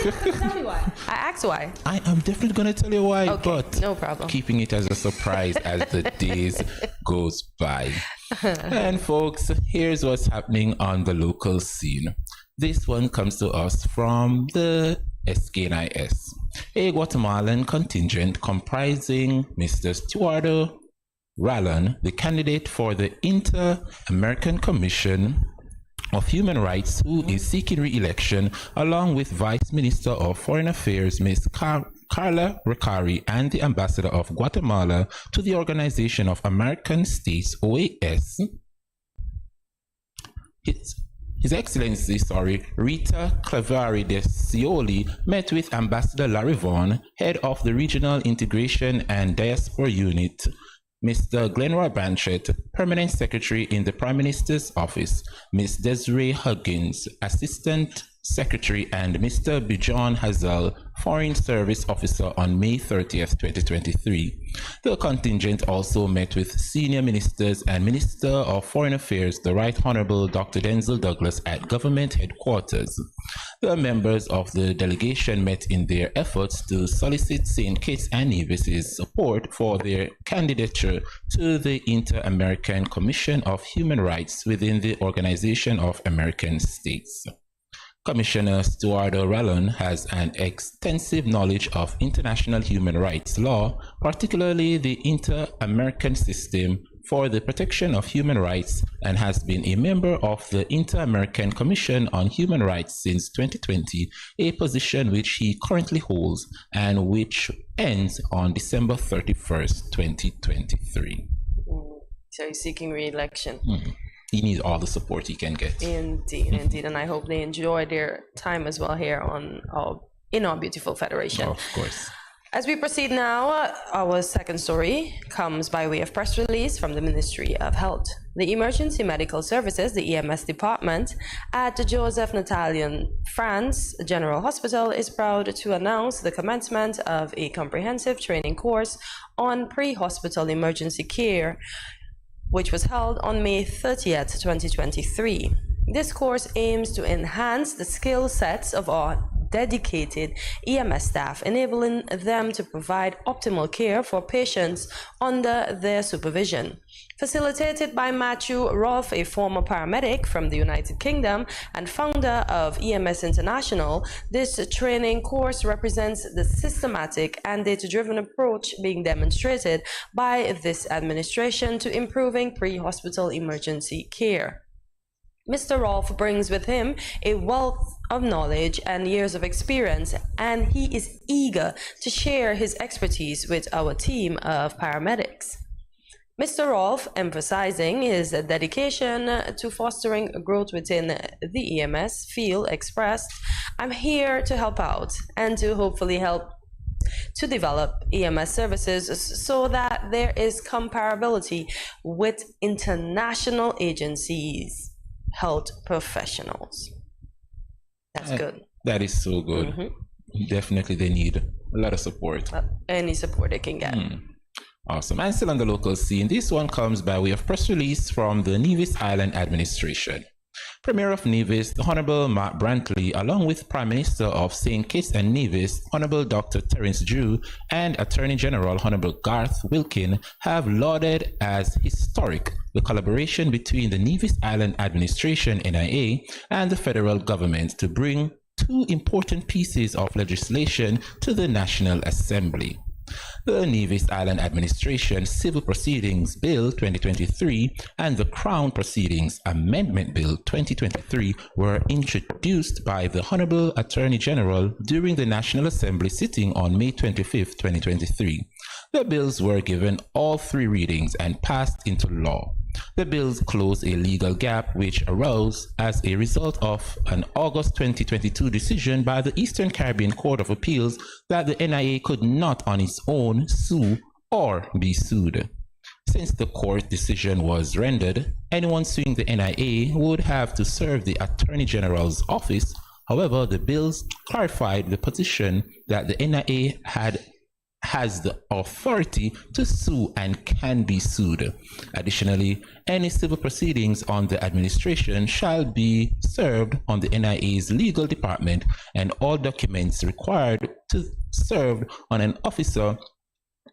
Tell me why. I asked why. I am definitely going to tell you why, Okay, but no problem. keeping it as a surprise as the days goes by. And folks, here's what's happening on the local scene. This one comes to us from the SKNIS, a Guatemalan contingent comprising Mr. Stuardo Rallon, the candidate for the Inter-American Commission of Human Rights, who is seeking re-election, along with Vice Minister of Foreign Affairs, Ms. Carla Recari, and the Ambassador of Guatemala to the Organization of American States, OAS. His Excellency, Rita Clavari de Scioli met with Ambassador Larry Vaughan, head of the Regional Integration and Diaspora Unit, Mr. Glenroy Banchett, Permanent Secretary in the Prime Minister's Office, Ms. Desiree Huggins, Assistant Secretary, and Mr. Bijan Hazal, Foreign Service Officer on May 30th, 2023. The contingent also met with Senior Ministers and Minister of Foreign Affairs, the Right Honorable Dr. Denzel Douglas, at government headquarters. The members of the delegation met in their efforts to solicit St. Kitts and Nevis' support for their candidature to the Inter-American Commission of Human Rights within the Organization of American States. Commissioner Stuardo Rallon has an extensive knowledge of international human rights law, particularly the Inter-American System for the Protection of Human Rights, and has been a member of the Inter-American Commission on Human Rights since 2020, a position which he currently holds and which ends on December 31st, 2023. So he's seeking re-election. He needs all the support he can get. Indeed, indeed. And I hope they enjoy their time as well here in our beautiful federation. Of course. As we proceed now, our second story comes by way of press release from the Ministry of Health. The Emergency Medical Services, the EMS department, at the Joseph Natalien France General Hospital is proud to announce the commencement of a comprehensive training course on pre-hospital emergency care, which was held on May 30th, 2023. This course aims to enhance the skill sets of our dedicated EMS staff, enabling them to provide optimal care for patients under their supervision. Facilitated by Matthew Rolfe, a former paramedic from the United Kingdom and founder of EMS International, this training course represents the systematic and data-driven approach being demonstrated by this administration to improving pre-hospital emergency care. Mr. Rolfe brings with him a wealth of knowledge and years of experience, and he is eager to share his expertise with our team of paramedics. Mr. Rolfe, emphasizing his dedication to fostering growth within the EMS field, expressed, "I'm here to help out and to hopefully help to develop EMS services so that there is comparability with international agencies, health professionals." That's good. That is so good. Definitely they need a lot of support. Any support they can get. Awesome. And still on the local scene, this one comes by way of press release from the Nevis Island Administration. Premier of Nevis, the Honorable Mark Brantley, along with Prime Minister of St. Kitts and Nevis, Honorable Dr. Terence Drew, and Attorney General Honorable Garth Wilkin, have lauded as historic the collaboration between the Nevis Island Administration, NIA, and the federal government to bring two important pieces of legislation to the National Assembly. The Nevis Island Administration Civil Proceedings Bill 2023 and the Crown Proceedings Amendment Bill 2023 were introduced by the Honorable Attorney General during the National Assembly sitting on May 25, 2023. The bills were given all three readings and passed into law. The bills close a legal gap which arose as a result of an August 2022 decision by the Eastern Caribbean Court of Appeals that the NIA could not on its own sue or be sued. Since the court decision was rendered, anyone suing the NIA would have to serve the Attorney General's office. However, the bills clarified the position that the NIA had has the authority to sue and can be sued. Additionally, any civil proceedings on the administration shall be served on the NIA's legal department, and all documents required to serve on an officer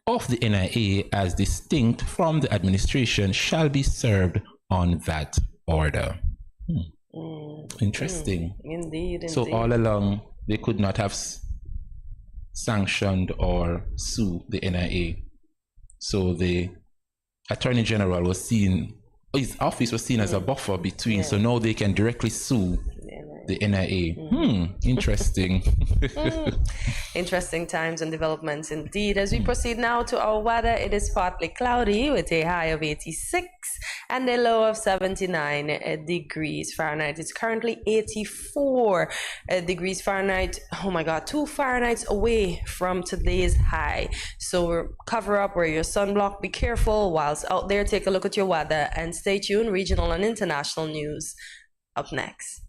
of the NIA as distinct from the administration shall be served on that order. Interesting. Indeed. So all along, they could not have sanctioned or sued the NIA. So the Attorney General was seen, his office was seen as a buffer between, so now they can directly sue the NIA. Interesting. Interesting times and developments indeed. As we proceed now to our weather, it is partly cloudy with a high of 86 and a low of 79 degrees Fahrenheit. It's currently 84 degrees Fahrenheit. Oh my God, 2 Fahrenheit away from today's high. So cover up, wear your sunblock, be careful whilst out there. Take a look at your weather and stay tuned. Regional and international news up next.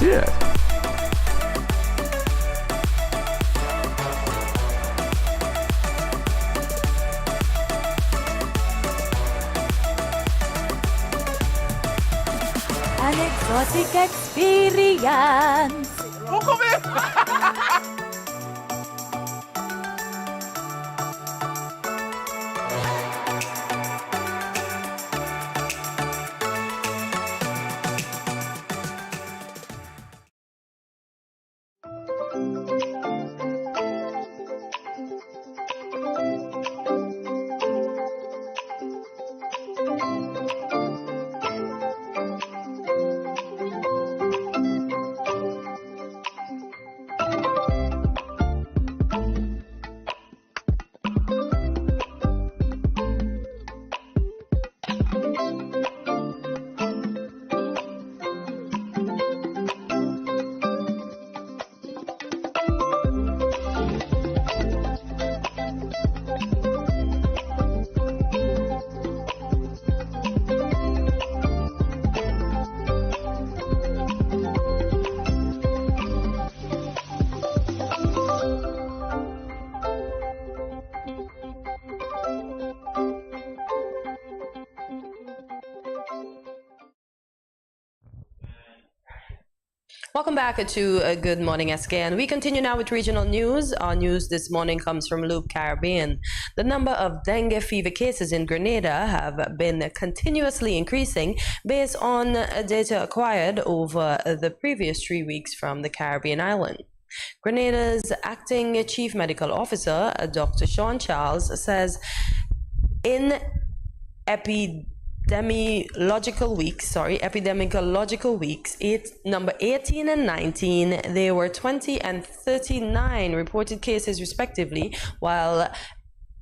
Yeah. An exotic experience. Welcome back to Good Morning SKN. We continue now with regional news. Our news this morning comes from Loop Caribbean. The number of dengue fever cases in Grenada have been continuously increasing based on data acquired over the previous 3 weeks from the Caribbean island. Grenada's acting chief medical officer, Dr. Sean Charles, says in epidemiological weeks, number 18 and 19, there were 20 and 39 reported cases respectively, while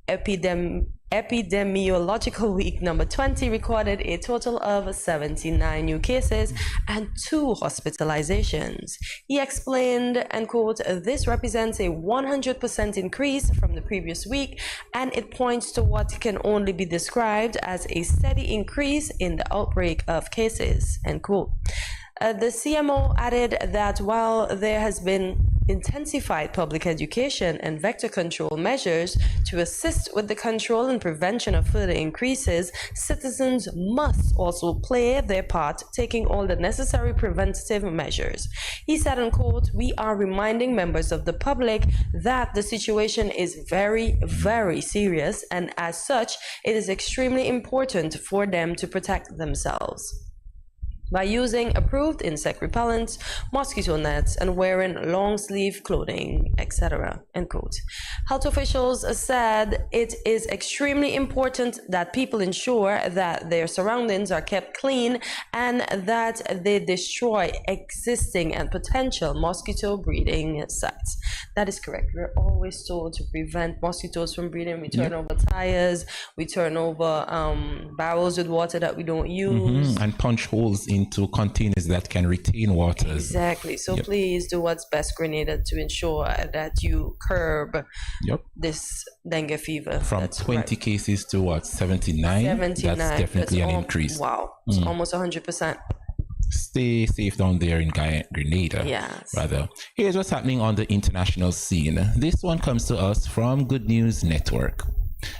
epidemiological week number 20 recorded a total of 79 new cases and 2 hospitalizations. He explained, and quote, "This represents a 100% increase from the previous week, and it points to what can only be described as a steady increase in the outbreak of cases," end quote. The CMO added that while there has been intensified public education and vector control measures to assist with the control and prevention of further increases, citizens must also play their part, taking all the necessary preventative measures. He said, unquote, "We are reminding members of the public that the situation is very, very serious, and as such, it is extremely important for them to protect themselves by using approved insect repellents, mosquito nets, and wearing long-sleeve clothing, etc." End quote. Health officials said it is extremely important that people ensure that their surroundings are kept clean and that they destroy existing and potential mosquito breeding sites. That is correct. We're always told to prevent mosquitoes from breeding. We turn over tires, we turn over barrels with water that we don't use. And punch holes into containers that can retain water. Exactly. So please do what's best, Grenada, to ensure that you curb this dengue fever. From 20 cases to what, 79? 79. That's definitely an increase. Wow. It's almost 100%. Stay safe down there in Grenada. Yes. Rather. Here's what's happening on the international scene. This one comes to us from Good News Network.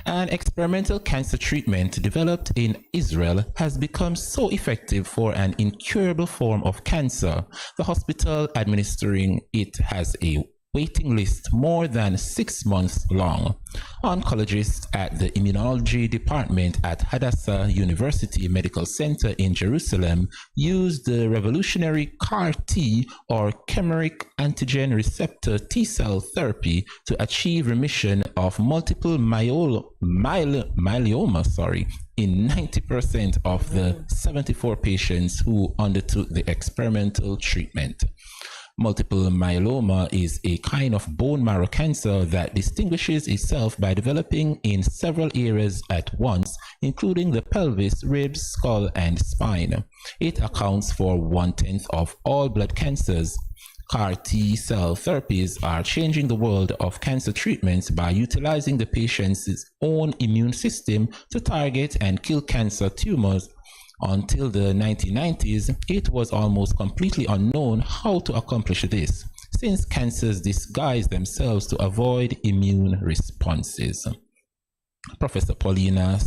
An experimental cancer treatment developed in Israel has become so effective for an incurable form of cancer. The hospital administering it has a waiting list more than 6 months long. Oncologists at the immunology department at Hadassah University Medical Center in Jerusalem used the revolutionary CAR-T or chimeric antigen receptor T-cell therapy to achieve remission of multiple myeloma in 90% of the 74 patients who undertook the experimental treatment. Multiple myeloma is a kind of bone marrow cancer that distinguishes itself by developing in several areas at once, including the pelvis, ribs, skull, and spine. It accounts for 1/10 of all blood cancers. CAR T-cell therapies are changing the world of cancer treatments by utilizing the patient's own immune system to target and kill cancer tumors. Until the 1990s, it was almost completely unknown how to accomplish this, since cancers disguise themselves to avoid immune responses. Professor Paulina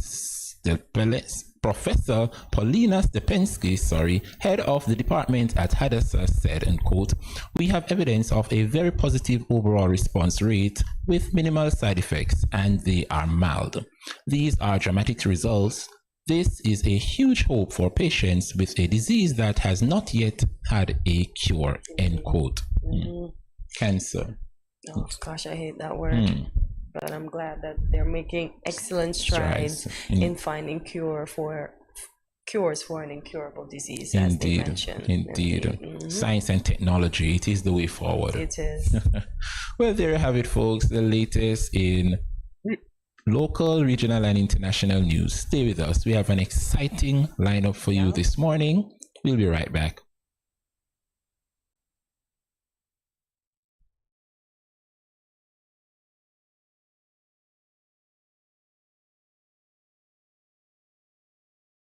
Stepensky, head of the department at Hadassah, said, unquote, "We have evidence of a very positive overall response rate with minimal side effects, and they are mild. These are dramatic results. This is a huge hope for patients with a disease that has not yet had a cure," end quote. Cancer. Oh gosh, I hate that word. But I'm glad that they're making excellent strides in finding cures for an incurable disease, as they mentioned. Indeed. Science and technology, it is the way forward. It is. Well, there you have it, folks. The latest in local, regional, and international news. Stay with us. We have an exciting lineup for you this morning. We'll be right back.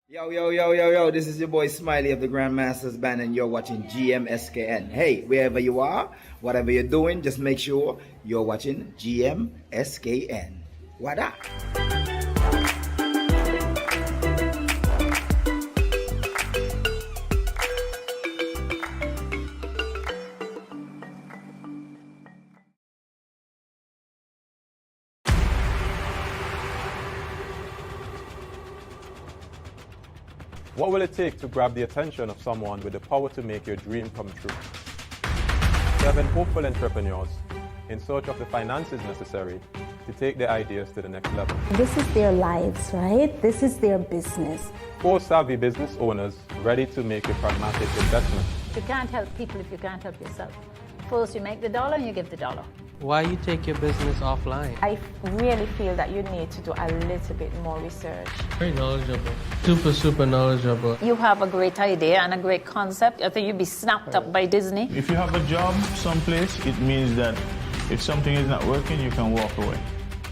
Yo, this is your boy Smiley of the Grandmasters Band, and you're watching GMSKN. Hey, wherever you are, whatever you're doing, just make sure you're watching GMSKN. What up? What will it take to grab the attention of someone with the power to make your dream come true? 7 hopeful entrepreneurs in search of the finances necessary to take their ideas to the next level. This is their lives, right? This is their business. 4 savvy business owners ready to make a pragmatic investment. You can't help people if you can't help yourself. First you make the dollar and you give the dollar. Why you take your business offline? I really feel that you need to do a little bit more research. Very knowledgeable. Super knowledgeable. You have a great idea and a great concept. I think you'd be snapped up by Disney. If you have a job someplace, it means that if something is not working, you can walk away.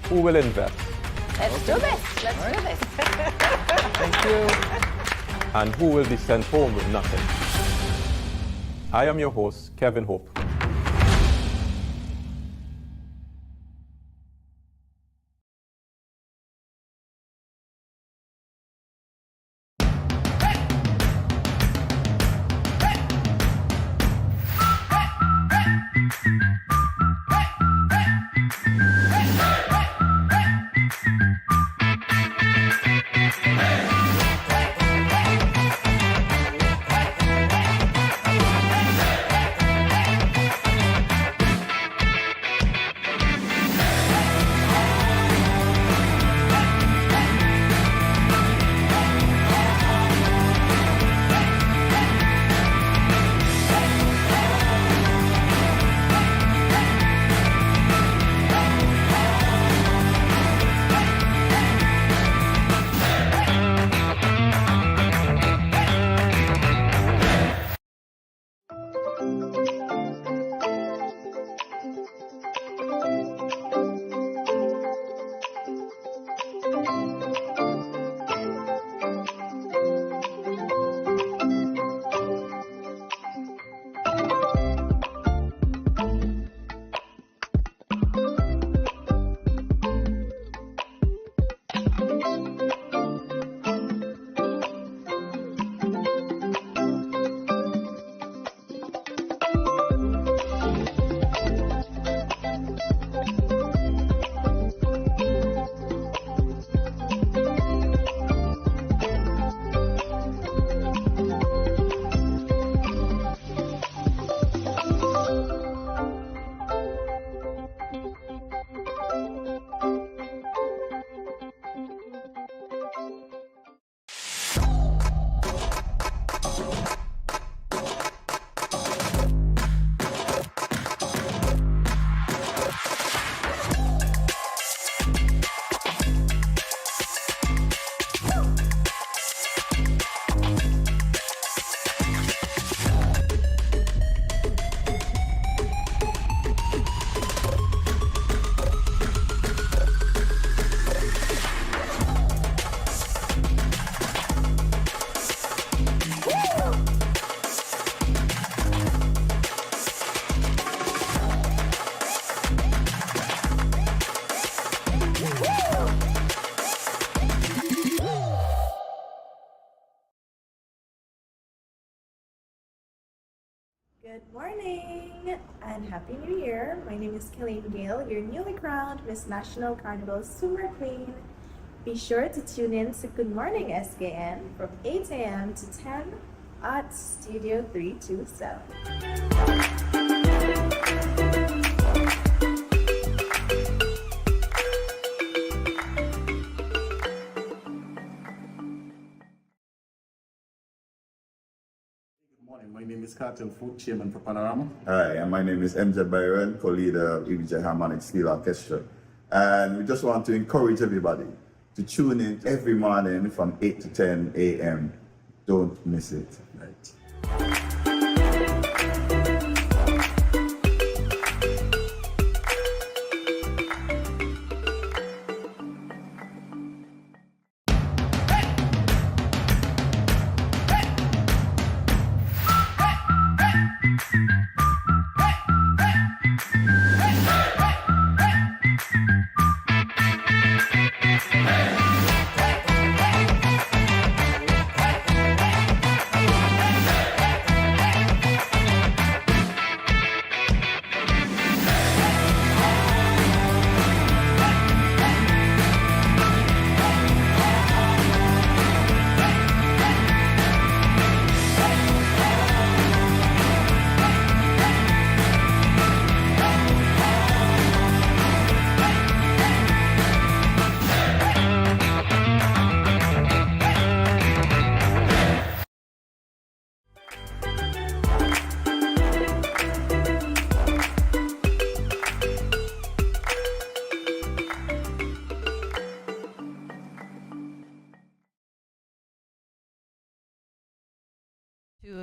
Who will invest? Let's do this. Let's do this. Thank you. And who will be sent home with nothing? I am your host, Kevin Hope. Good morning and Happy New Year. My name is Killeen Gale, your newly crowned Miss National Carnival Super Queen. Be sure to tune in to Good Morning SKN from 8 a.m. to 10 at Studio 327. My name is Cartel Foot, Chairman for Panorama. Hi, and my name is MJ Byron, co-leader of EBJ Harmonic Steel Orchestra. And we just want to encourage everybody to tune in every morning from 8 to 10 a.m. Don't miss it. Right.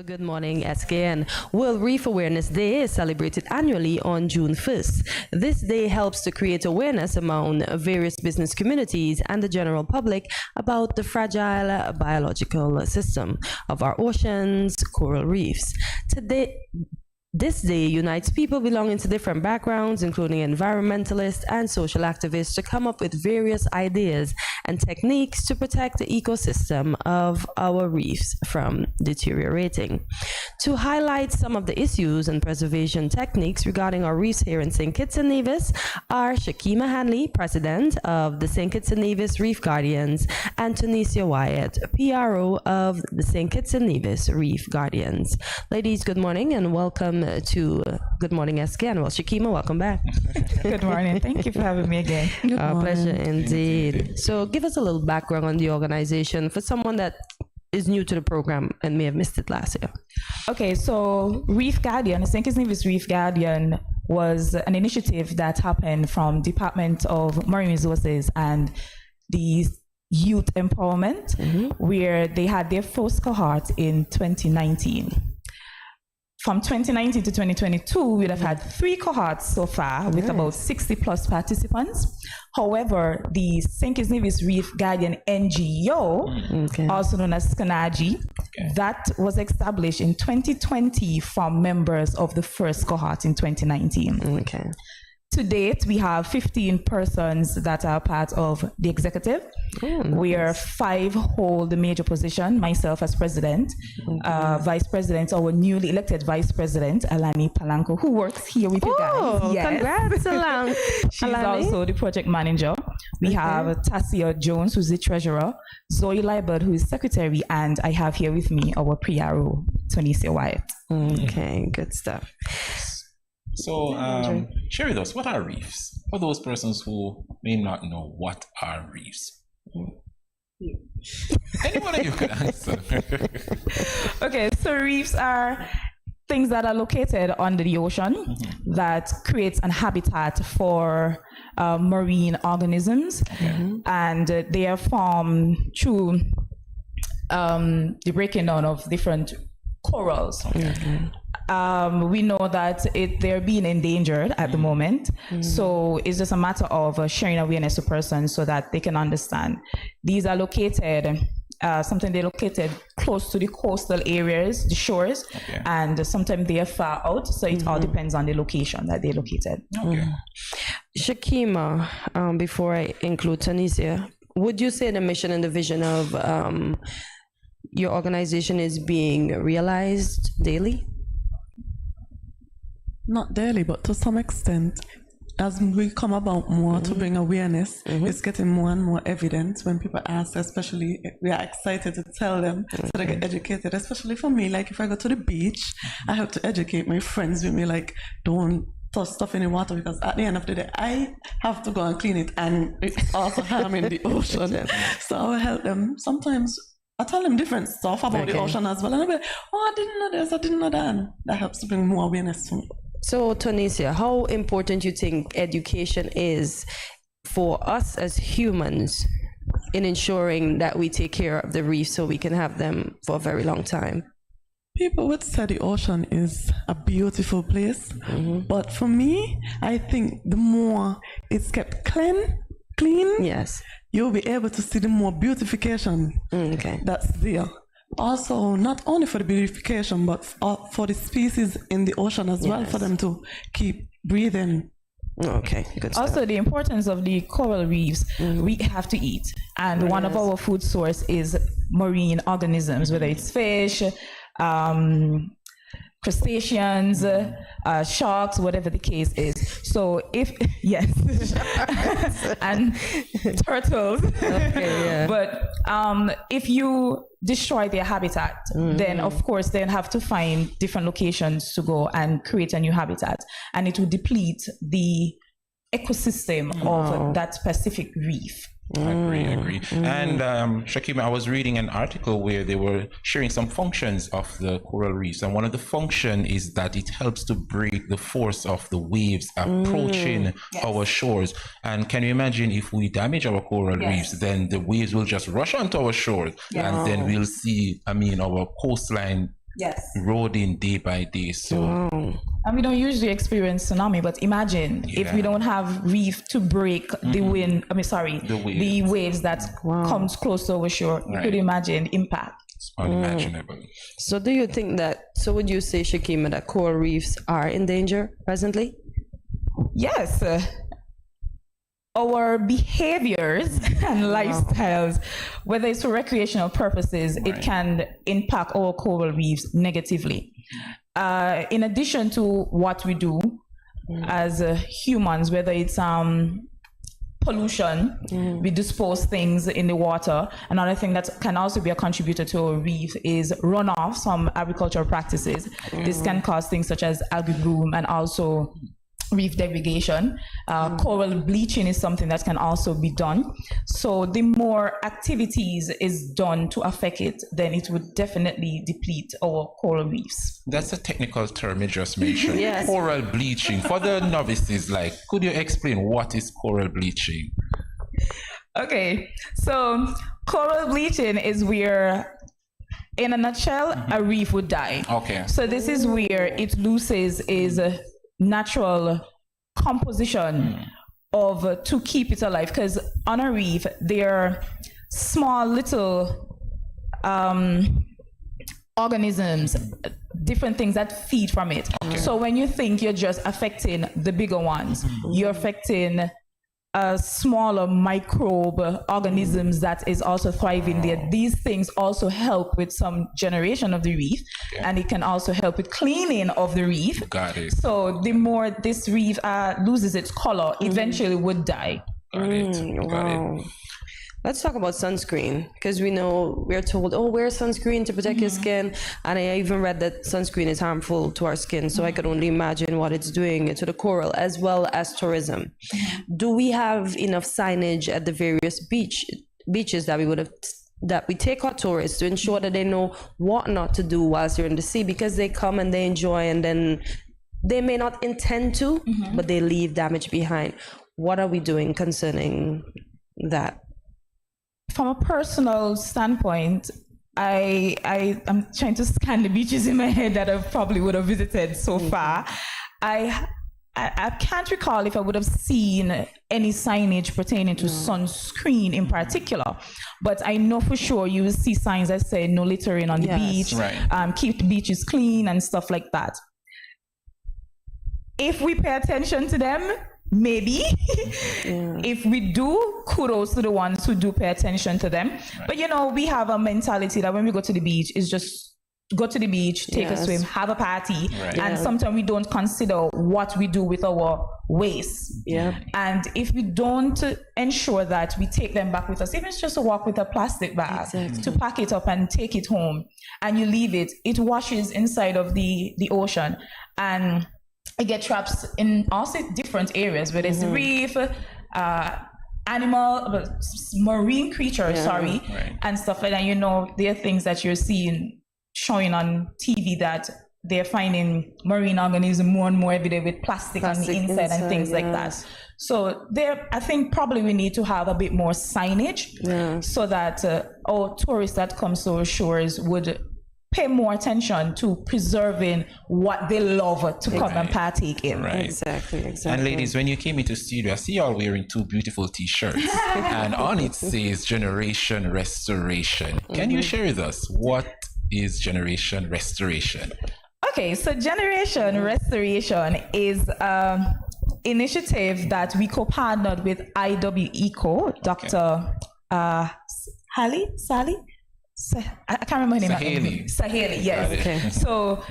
to Good Morning SKN. World Reef Awareness Day is celebrated annually on June 1st. This day helps to create awareness among various business communities and the general public about the fragile biological system of our oceans, coral reefs. This day unites people belonging to different backgrounds, including environmentalists and social activists, to come up with various ideas and techniques to protect the ecosystem of our reefs from deteriorating. To highlight some of the issues and preservation techniques regarding our reefs here in St. Kitts and Nevis are Shakima Hanley, President of the St. Kitts and Nevis Reef Guardians, and Tunisia Wyatt, PRO of the St. Kitts and Nevis Reef Guardians. Ladies, good morning and welcome to Good Morning SKN. Well, Shakima, welcome back. Good morning. Thank you for having me again. Our pleasure indeed. So give us a little background on the organization for someone that is new to the program and may have missed it last year. Okay, so Reef Guardian, the St. Kitts Nevis Reef Guardian was an initiative that happened from Department of Marine Resources and the Youth Empowerment, where they had their first cohort in 2019. From 2019 to 2022, we would have had 3 cohorts so far with about 60 plus participants. However, the St. Kitts Nevis Reef Guardian NGO, also known as SCNAGI, that was established in 2020 from members of the first cohort in 2019. To date, we have 15 persons that are part of the executive. Where 5 hold the major position, myself as president, vice president, our newly elected vice president, Alani Palanco, who works here with you guys. Yes. Congrats, Alani. She's also the project manager. We have Tassia Jones, who's the treasurer, Zoe Liebert, who is secretary, and I have here with me our PRO, Tunisia Wyatt. Okay, good stuff. So, share with us, what are reefs? For those persons who may not know, what are reefs? Anyone of you could answer. Okay, so reefs are things that are located under the ocean that creates an habitat for marine organisms, and they are formed through the breaking down of different corals. We know that they're being endangered at the moment, so it's just a matter of sharing awareness to persons so that they can understand. These are located, sometimes they're located close to the coastal areas, the shores, and sometimes they are far out, so it all depends on the location that they're located. Shakima, before I include Tunisia, would you say the mission and the vision of your organization is being realized daily? Not daily, but to some extent, as we come about more to bring awareness, it's getting more and more evident when people ask, especially we are excited to tell them so they get educated, especially for me, like if I go to the beach, I have to educate my friends with me, like don't touch stuff in the water, because at the end of the day, I have to go and clean it, and it's also harming the ocean. So I will help them. Sometimes I tell them different stuff about the ocean as well, and I'll be like, oh, I didn't know this, I didn't know that, and that helps to bring more awareness to me. So, Tunisia, how important you think education is for us as humans in ensuring that we take care of the reef so we can have them for a very long time? People would say the ocean is a beautiful place, but for me, I think the more it's kept clean, you'll be able to see the more beautification that's there. Also, not only for the beautification, but for the species in the ocean as well, for them to keep breathing. Okay, good stuff. Also, the importance of the coral reefs, we have to eat. And one of our food source is marine organisms, whether it's fish, crustaceans, sharks, whatever the case is. So if, and turtles. But if you destroy their habitat, then of course they'll have to find different locations to go and create a new habitat. And it will deplete the ecosystem of that specific reef. I agree. And Shakima, I was reading an article where they were sharing some functions of the coral reefs, and one of the function is that it helps to break the force of the waves approaching our shores. And can you imagine if we damage our coral reefs, then the waves will just rush onto our shores, and then we'll see, our coastline Yes. eroding day by day. So, and we don't usually experience tsunami, but imagine if we don't have reef to break the wind. The waves that comes close to our shore. You could imagine impact. It's unimaginable. So do you think that, so would you say, Shakima, that coral reefs are in danger presently? Yes. Our behaviors and lifestyles, whether it's for recreational purposes, it can impact our coral reefs negatively. In addition to what we do as humans, whether it's pollution, we dispose things in the water. Another thing that can also be a contributor to a reef is runoff from agricultural practices. This can cause things such as algae bloom and also reef degradation. Coral bleaching is something that can also be done. So the more activities is done to affect it, then it would definitely deplete our coral reefs. That's a technical term you just mentioned. Yes. Coral bleaching. For the novices, could you explain what is coral bleaching? Okay, so coral bleaching is where, in a nutshell, a reef would die. Okay. So this is where it loses its natural composition of to keep it alive, because on a reef there are small little organisms, different things that feed from it. So when you think you're just affecting the bigger ones, you're affecting smaller microbe organisms that is also thriving there. These things also help with some generation of the reef, and it can also help with cleaning of the reef. Got it. So the more this reef loses its color, eventually would die. Got it. Got it. Let's talk about sunscreen, because we're told, wear sunscreen to protect your skin. And I even read that sunscreen is harmful to our skin. So I could only imagine what it's doing to the coral as well as tourism. Do we have enough signage at the various beaches that we take our tourists to ensure that they know what not to do whilst they're in the sea? Because they come and they enjoy, and then they may not intend to, but they leave damage behind. What are we doing concerning that? From a personal standpoint, I'm trying to scan the beaches in my head that I probably would have visited so far. I can't recall if I would have seen any signage pertaining to sunscreen in particular, but I know for sure you will see signs that say no littering on the beach, keep the beaches clean and stuff like that. If we pay attention to them, maybe. If we do, kudos to the ones who do pay attention to them. But we have a mentality that when we go to the beach, it's just go to the beach, take a swim, have a party. And sometimes we don't consider what we do with our waste. And if we don't ensure that we take them back with us, even if it's just a walk with a plastic bag, to pack it up and take it home, and you leave it, it washes inside of the ocean. And it gets trapped in also different areas, whether it's the reef, marine creatures, and stuff like that. There are things that you're seeing showing on TV that they're finding marine organisms more and more every day with plastic on the inside and things like that. So I think probably we need to have a bit more signage so that our tourists that come to our shores would pay more attention to preserving what they love to come and partake in. Exactly. And ladies, when you came into studio, I see you all wearing two beautiful t-shirts and on it says Generation Restoration. Can you share with us what is Generation Restoration? Okay, so Generation Restoration is an initiative that we co-partnered with IWECO, Dr. Sally? I can't remember her name. Saheli, yes. Okay. So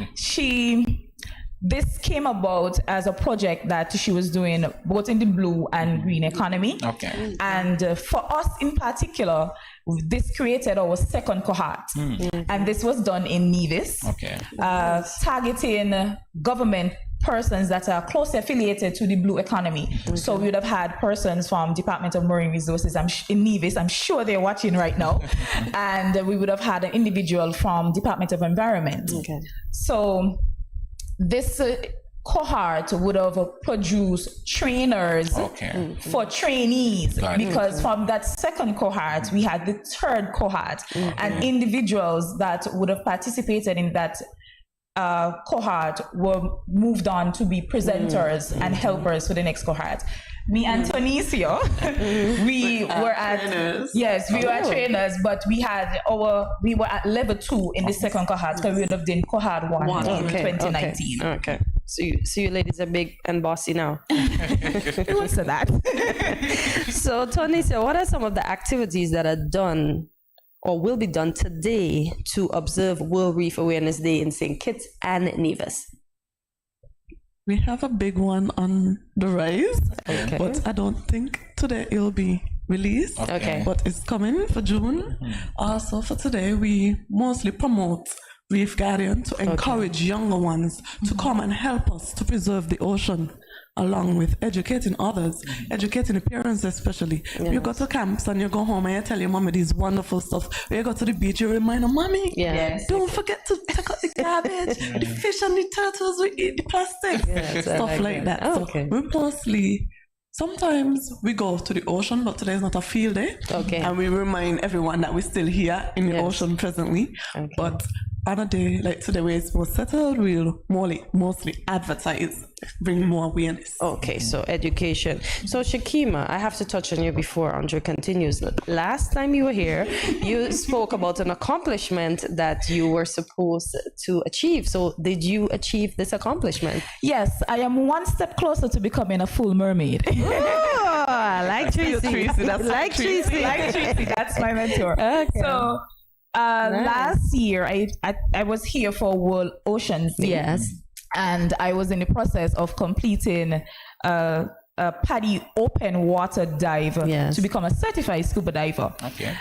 this came about as a project that she was doing both in the blue and green economy. Okay. And for us in particular, this created our second cohort. And this was done in Nevis, targeting government persons that are closely affiliated to the blue economy. So we would have had persons from Department of Marine Resources in Nevis. I'm sure they're watching right now. And we would have had an individual from Department of Environment. So this cohort would have produced trainers for trainees, because from that second cohort we had the third cohort, and individuals that would have participated in that cohort were moved on to be presenters and helpers for the next cohort. Me and Tonicio, we were at trainers. Yes, we were trainers, but we were at level 2 in the second cohort, because we would have done cohort 1 in 2019. Okay. So you ladies are big and bossy now. So that. So Tonicio, what are some of the activities that are done or will be done today to observe World Reef Awareness Day in St. Kitts and Nevis? We have a big one on the rise, but I don't think today it will be released. But it's coming for June. Also for today, we mostly promote Reef Guardian to encourage younger ones to come and help us to preserve the ocean, along with educating others, educating the parents especially. You go to camps and you go home and you tell your mommy these wonderful stuff. When you go to the beach, you remind her, mommy, don't forget to take out the garbage, the fish and the turtles, we eat the plastic, stuff like that. So we mostly, sometimes we go to the ocean, but today is not a field day. And we remind everyone that we're still here in the ocean presently. But on a day like today where it's more settled, we'll mostly advertise, bring more awareness. Okay, so education. So Shakima, I have to touch on you before Andre continues. Last time you were here, you spoke about an accomplishment that you were supposed to achieve. So did you achieve this accomplishment? Yes, I am one step closer to becoming a full mermaid. Oh, like Tracy. Like Tracy. That's my mentor. So last year I was here for World Oceans Day. Yes. And I was in the process of completing a PADI open water dive to become a certified scuba diver.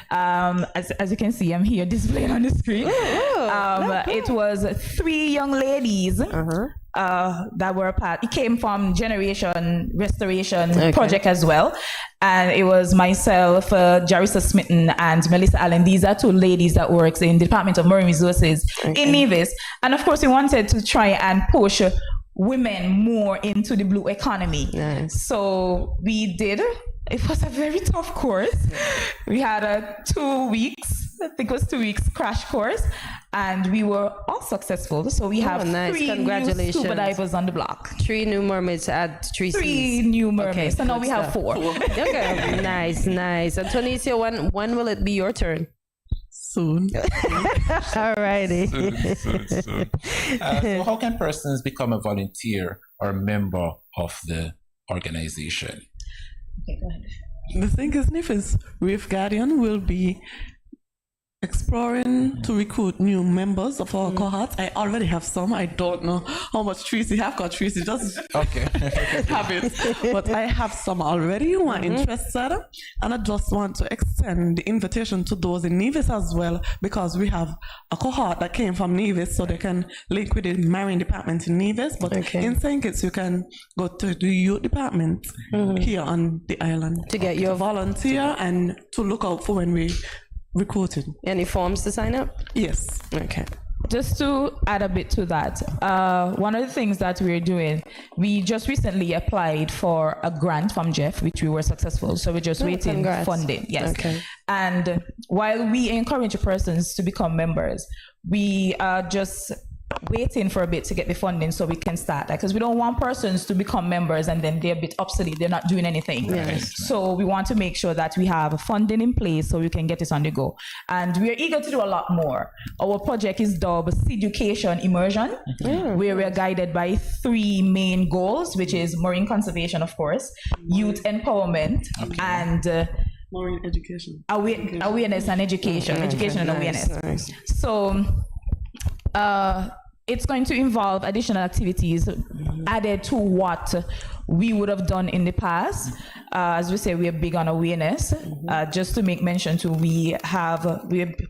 As you can see, I'm here displaying on the screen. It was 3 young ladies that were a part. It came from Generation Restoration Project as well. And it was myself, Jarissa Smitten and Melissa Allen. These are 2 ladies that works in the Department of Marine Resources in Nevis. And of course, we wanted to try and push women more into the blue economy. So we did. It was a very tough course. We had a 2 weeks, I think it was 2 weeks crash course, and we were all successful. So we have 3 new scuba divers on the block. 3 new mermaids to add 3 3 new mermaids. So now we have 4. Nice. And Tonicio, when will it be your turn? Soon. All righty. Soon. So how can persons become a volunteer or member of the organization? Okay, go ahead. The thing is, Reef Guardian will be exploring to recruit new members of our cohort. I already have some. I don't know how much Tracy have got. Tracy just have it. But I have some already who are interested. And I just want to extend the invitation to those in Nevis as well, because we have a cohort that came from Nevis, so they can link with the Marine Department in Nevis. But in St. Kitts, you can go to the youth department here on the island to get your volunteer and to look out for when we recruited. Any forms to sign up? Yes. Okay. Just to add a bit to that, one of the things that we're doing, we just recently applied for a grant from Jeff, which we were successful. So we're just waiting for funding. Yes. And while we encourage persons to become members, we are just waiting for a bit to get the funding so we can start that, because we don't want persons to become members and then they're a bit obsolete, they're not doing anything. So we want to make sure that we have funding in place so we can get it on the go. And we're eager to do a lot more. Our project is dubbed Education Immersion, where we're guided by 3 main goals, which is marine conservation, of course, youth empowerment, and marine education. Awareness and education. Education and awareness. So it's going to involve additional activities added to what we would have done in the past. As we say, we are big on awareness. Just to make mention too, we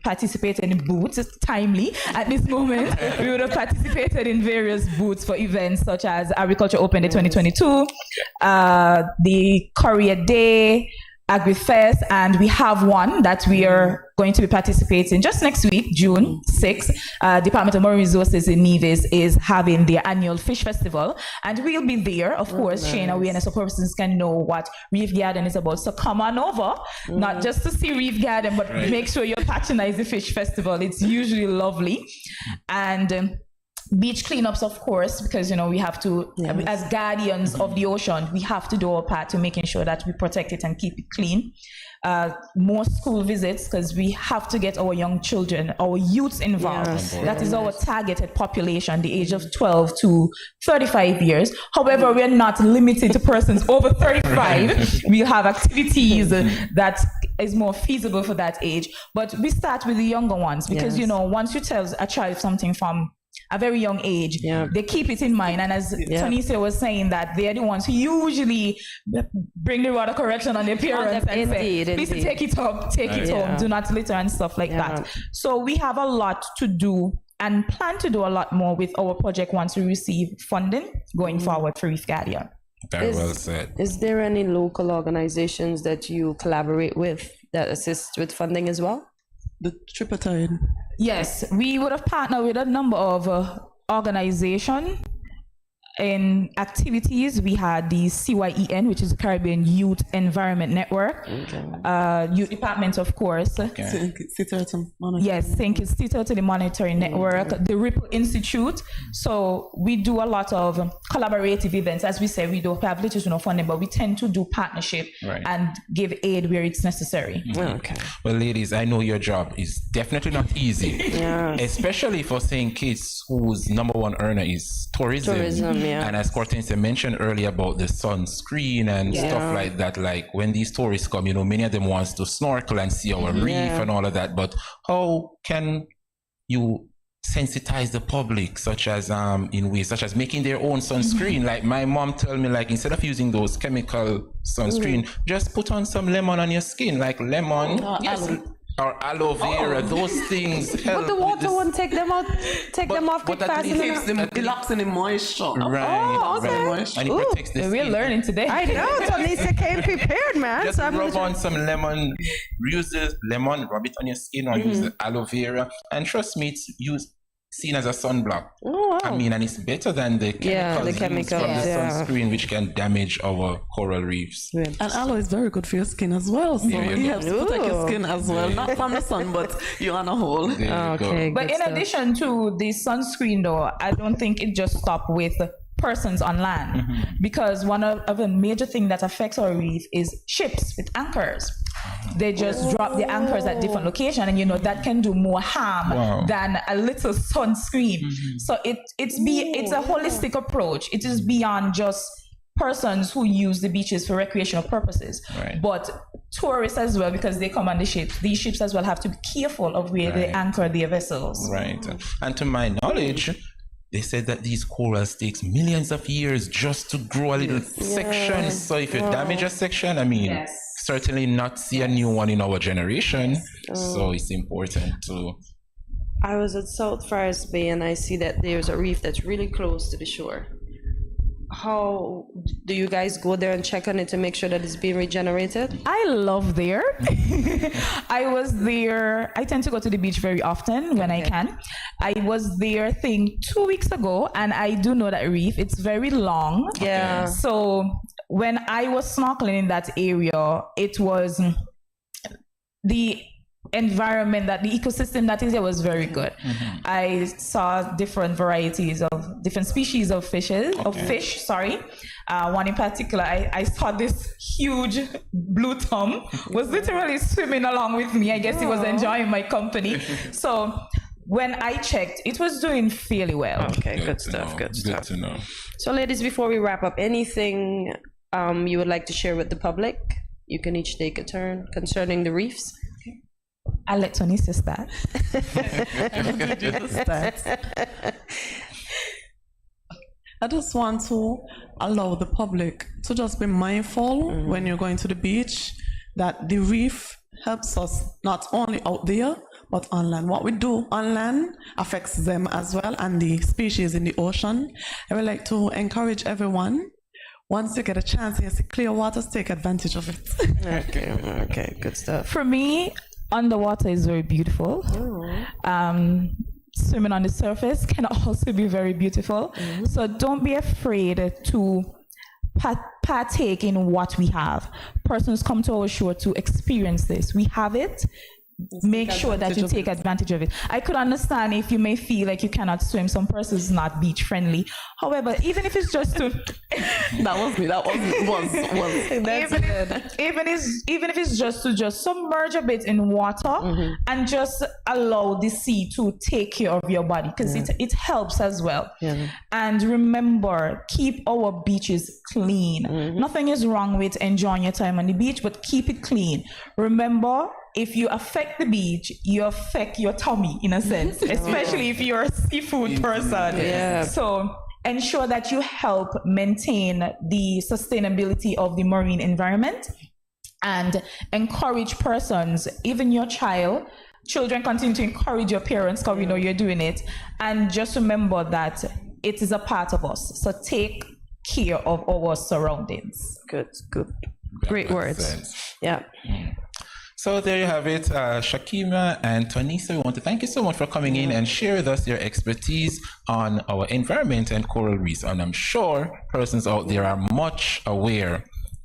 participated in booths timely at this moment. We would have participated in various booths for events such as Agriculture Open Day 2022, the Korea Day, AgriFest, and we have one that we are going to be participating just next week, June 6th. Department of Marine Resources in Nevis is having their annual fish festival, and we'll be there, of course, sharing awareness so persons can know what Reef Garden is about. So come on over, not just to see Reef Garden, but make sure you patronize the fish festival. It's usually lovely. And beach cleanups, of course, because we have to, as guardians of the ocean, we have to do our part to making sure that we protect it and keep it clean. More school visits, because we have to get our young children, our youths involved. That is our targeted population, the age of 12 to 35 years. However, we're not limited to persons over 35. We have activities that is more feasible for that age. But we start with the younger ones, because once you tell a child something from a very young age, they keep it in mind. And as Tonisia was saying, that they're the ones who usually bring the rod of correction on their parents and say, please take it up, take it home, do not litter and stuff like that. So we have a lot to do and plan to do a lot more with our project once we receive funding going forward for Reef Guardian. Very well said. Is there any local organizations that you collaborate with that assist with funding as well? The tripartite. Yes, we would have partnered with a number of organizations in activities. We had the CYEN, which is the Caribbean Youth Environment Network, Youth Department, of course. Yes, St. Kitts Sea Turtle Monitoring Network, the Ripple Institute. So we do a lot of collaborative events. As we say, we don't have little to no funding, but we tend to do partnership and give aid where it's necessary. Okay. Well, ladies, I know your job is definitely not easy, especially for St. Kitts, whose number one earner is tourism. And as Cortensia mentioned earlier about the sunscreen and stuff like that, like when these tourists come, many of them wants to snorkel and see our reef and all of that. But how can you sensitize the public, such as in ways such as making their own sunscreen? Like my mom told me, like instead of using those chemical sunscreen, just put on some lemon on your skin, like lemon. Or aloe vera, those things help. But the water won't take them out, them off quick fast enough. It locks in the moisture. Right. And it protects the skin. We're learning today. I know, Tonisia came prepared, man. Just rub on some lemon, use the lemon, rub it on your skin, or use the aloe vera. And trust me, it's seen as a sunblock. I mean, and it's better than the chemicals from the sunscreen, which can damage our coral reefs. And aloe is very good for your skin as well. So it helps protect your skin as well. Not from the sun, but you're on a hole. But in addition to the sunscreen, though, I don't think it just stops with persons on land, because one of the major things that affects our reef is ships with anchors. They just drop the anchors at different locations, and that can do more harm than a little sunscreen. So it's a holistic approach. It is beyond just persons who use the beaches for recreational purposes, but tourists as well, because they come on the ships. These ships as well have to be careful of where they anchor their vessels. And to my knowledge, they said that these corals takes millions of years just to grow a little section. So if you damage a section, I mean, certainly not see a new one in our generation. So it's important to... I was at South Forest Bay and I see that there's a reef that's really close to the shore. How do you guys go there and check on it to make sure that it's being regenerated? I love there. I was there. I tend to go to the beach very often when I can. I was there, I think, 2 weeks ago, and I do know that reef. It's very long. So when I was snorkeling in that area, it was the environment, that the ecosystem that is there was very good. I saw different varieties of different species of fish. One in particular, I saw this huge blue thumb was literally swimming along with me. I guess he was enjoying my company. So when I checked, it was doing fairly well. Okay, good stuff. Good to know. So ladies, before we wrap up, anything you would like to share with the public? You can each take a turn concerning the reefs. I'll let Tonisia start. I just want to allow the public to just be mindful when you're going to the beach, that the reef helps us not only out there, but on land. What we do on land affects them as well, and the species in the ocean. I would like to encourage everyone, once you get a chance and you see clear waters, take advantage of it. Okay, good stuff. For me, underwater is very beautiful. Swimming on the surface can also be very beautiful. So don't be afraid to partake in what we have. Persons come to our shore to experience this. We have it. Make sure that you take advantage of it. I could understand if you may feel like you cannot swim. Some persons not beach friendly. However, even if it's just to that was me. That was even if it's just to submerge a bit in water and just allow the sea to take care of your body, because it helps as well. And remember, keep our beaches clean. Nothing is wrong with enjoying your time on the beach, but keep it clean. Remember, if you affect the beach, you affect your tummy in a sense, especially if you're a seafood person. So ensure that you help maintain the sustainability of the marine environment and encourage persons, even your children continue to encourage your parents because we know you're doing it. And just remember that it is a part of us. So take care of our surroundings. Good. Great words. Sense. Yeah. So there you have it, Shakima and Tonisa. We want to thank you so much for coming in and share with us your expertise on our environment and coral reefs. And I'm sure persons out there are much aware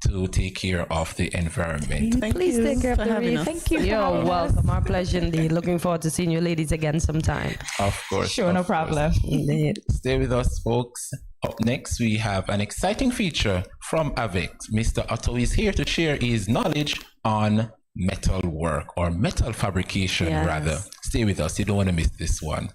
to take care of the environment. Please take care of the reef. Thank you. You're welcome. Our pleasure indeed. Looking forward to seeing you ladies again sometime. Of course. Sure, no problem. Indeed. Stay with us, folks. Up next, we have an exciting feature from AVIC. Mr. Otto is here to share his knowledge on metal work or metal fabrication, rather. Stay with us. You don't want to miss this one.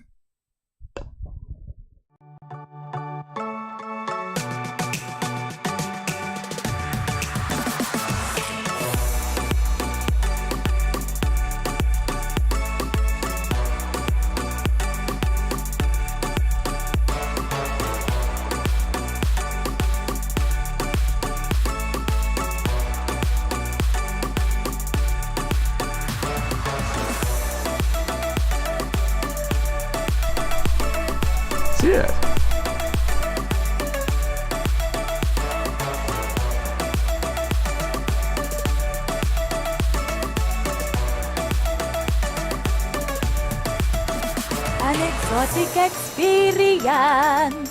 Yeah. An exotic experience.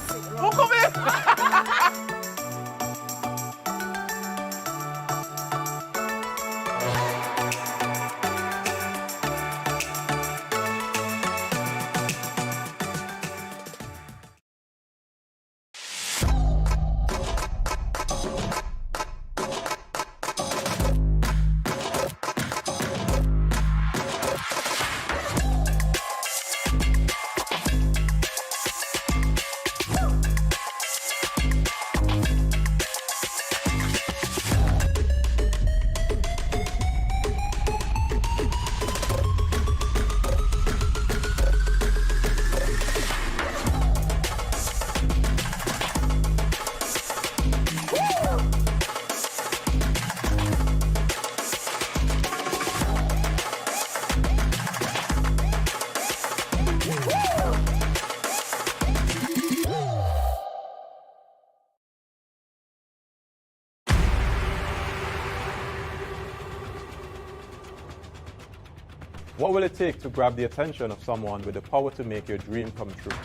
What will it take to grab the attention of someone with the power to make your dream come true?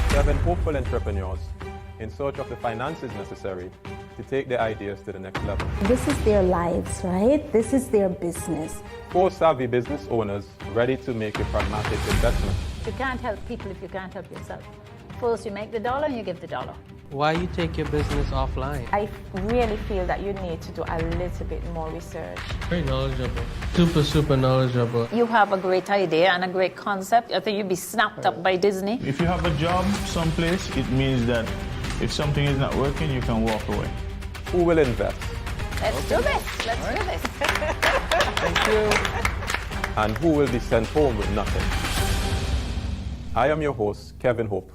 7 hopeful entrepreneurs in search of the finances necessary to take their ideas to the next level. This is their lives, right? This is their business. 4 savvy business owners ready to make a pragmatic investment. You can't help people if you can't help yourself. First you make the dollar and you give the dollar. Why you take your business offline? I really feel that you need to do a little bit more research. Very knowledgeable. Super knowledgeable. You have a great idea and a great concept. I think you'd be snapped up by Disney. If you have a job someplace, it means that if something is not working, you can walk away. Who will invest? Let's do this. Let's do this. Thank you. And who will be sent home with nothing? I am your host, Kevin Hope.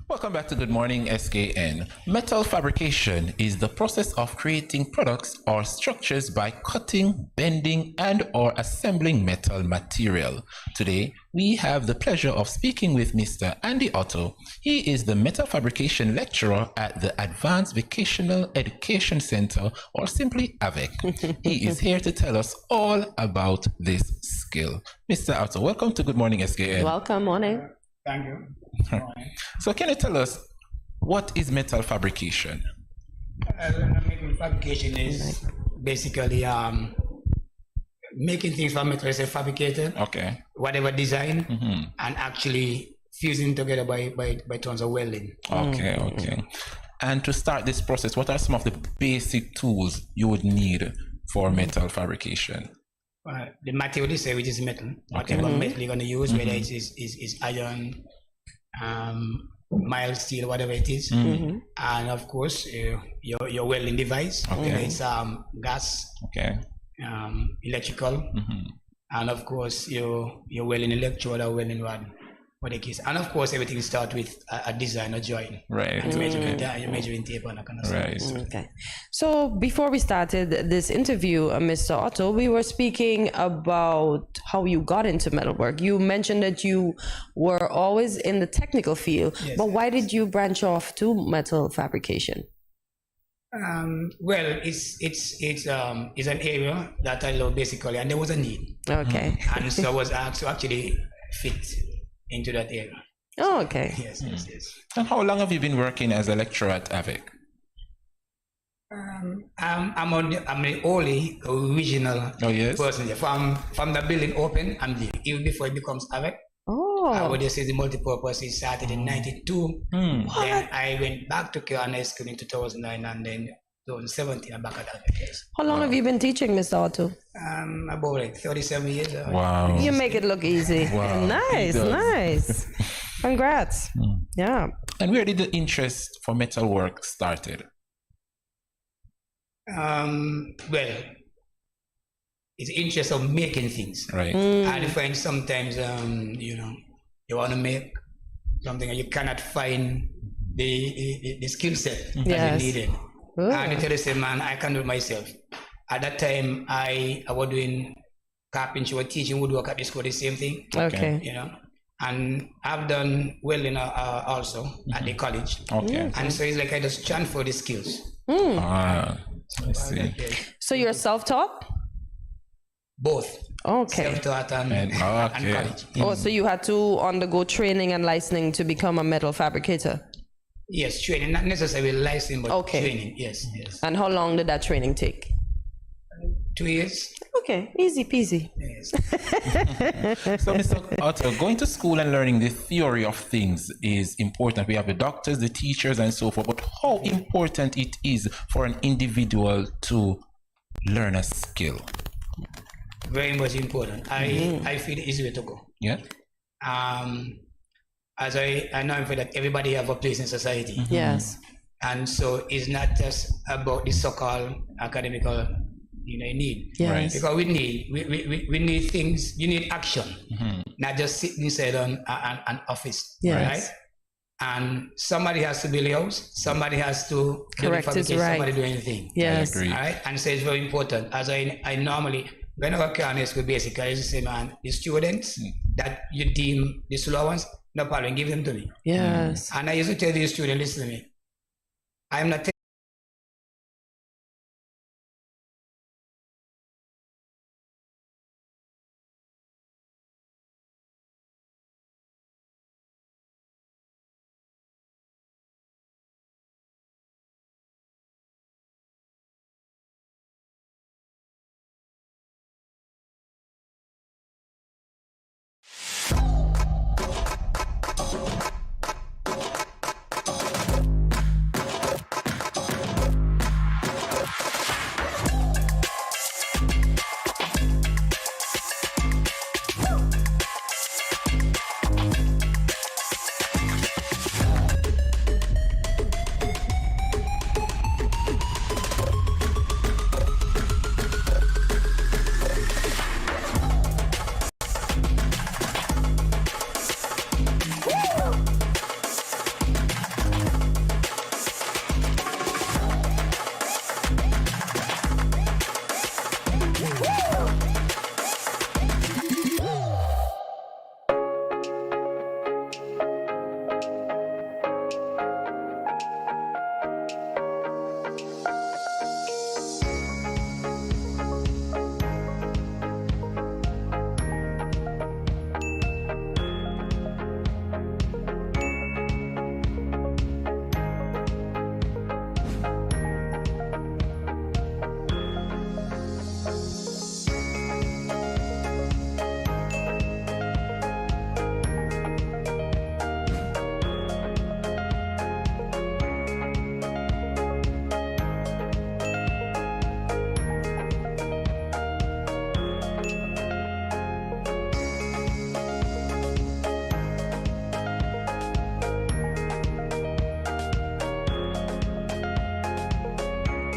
Welcome back to Good Morning SKN. Metal fabrication is the process of creating products or structures by cutting, bending, and or assembling metal material. Today, we have the pleasure of speaking with Mr. Andy Otto. He is the metal fabrication lecturer at the Advanced Vocational Education Center, or simply AVEC. He is here to tell us all about this skill. Mr. Otto, welcome to Good Morning SKN. Welcome, morning. Thank you. So can you tell us what is metal fabrication? Metal fabrication is basically making things from metal is fabricated. Okay. Whatever design and actually fusing together by tons of welding. Okay, okay. And to start this process, what are some of the basic tools you would need for metal fabrication? The material is which is metal. Whatever metal you're going to use, whether it is iron, mild steel, whatever it is, and of course your welding device. Okay. It's gas. Okay. Electrical, and of course your welding electrode or welding rod. And of course, everything starts with a design or joint. Right. And your measuring tape and that kind of stuff. Right. Okay. So before we started this interview, Mr. Otto, we were speaking about how you got into metalwork. You mentioned that you were always in the technical field, but why did you branch off to metal fabrication? Well, it's an area that I love basically, and there was a need. Okay. And so I was asked to actually fit into that area. Oh, okay. Yes, yes, yes. And how long have you been working as a lecturer at AVEC? I'm the only original person here. From the building open, I'm there. Even before it becomes AVEC. Oh. I would just say the multipurpose. It started in '92. Then I went back to High School in 2009, and then 2017 I'm back at AVEC. How long have you been teaching, Mr. Otto? About like 37 years. Wow. You make it look easy. Wow. Nice, nice. Congrats. Yeah. And where did the interest for metalwork started? Well, it's the interest of making things. Right. I find sometimes, you want to make something and you cannot find the skill set that you needed. And you tell yourself, man, I can do it myself. At that time, I was doing carpentry or teaching woodwork at the school, the same thing. Okay. And I've done welding also at the college. Okay. And so it's like I just transfer the skills. I see. So you're self-taught? Both. Okay. Self-taught and college. Oh, so you had to undergo training and licensing to become a metal fabricator? Yes, training, not necessarily licensing, but training. Yes, yes. And how long did that training take? 2 years. Okay, easy peasy. Yes. So, Mr. Otto, going to school and learning the theory of things is important. We have the doctors, the teachers, and so forth. But how important it is for an individual to learn a skill? Very much important. I feel the easy way to go. Yeah. As I know that everybody have a place in society. Yes. And so it's not just about the so-called academical need. Yes. Right. Because we need things, you need action, not just sitting inside an office. Yes. Right? And somebody has to build a house, somebody has to correct his right. somebody do anything. Yes. I agree. Right? And so it's very important. As I normally, whenever I can school, basically, I just say, man, the students that you deem the slow ones, no problem, give them to me. Yes. And I used to tell the student, listen to me, I'm not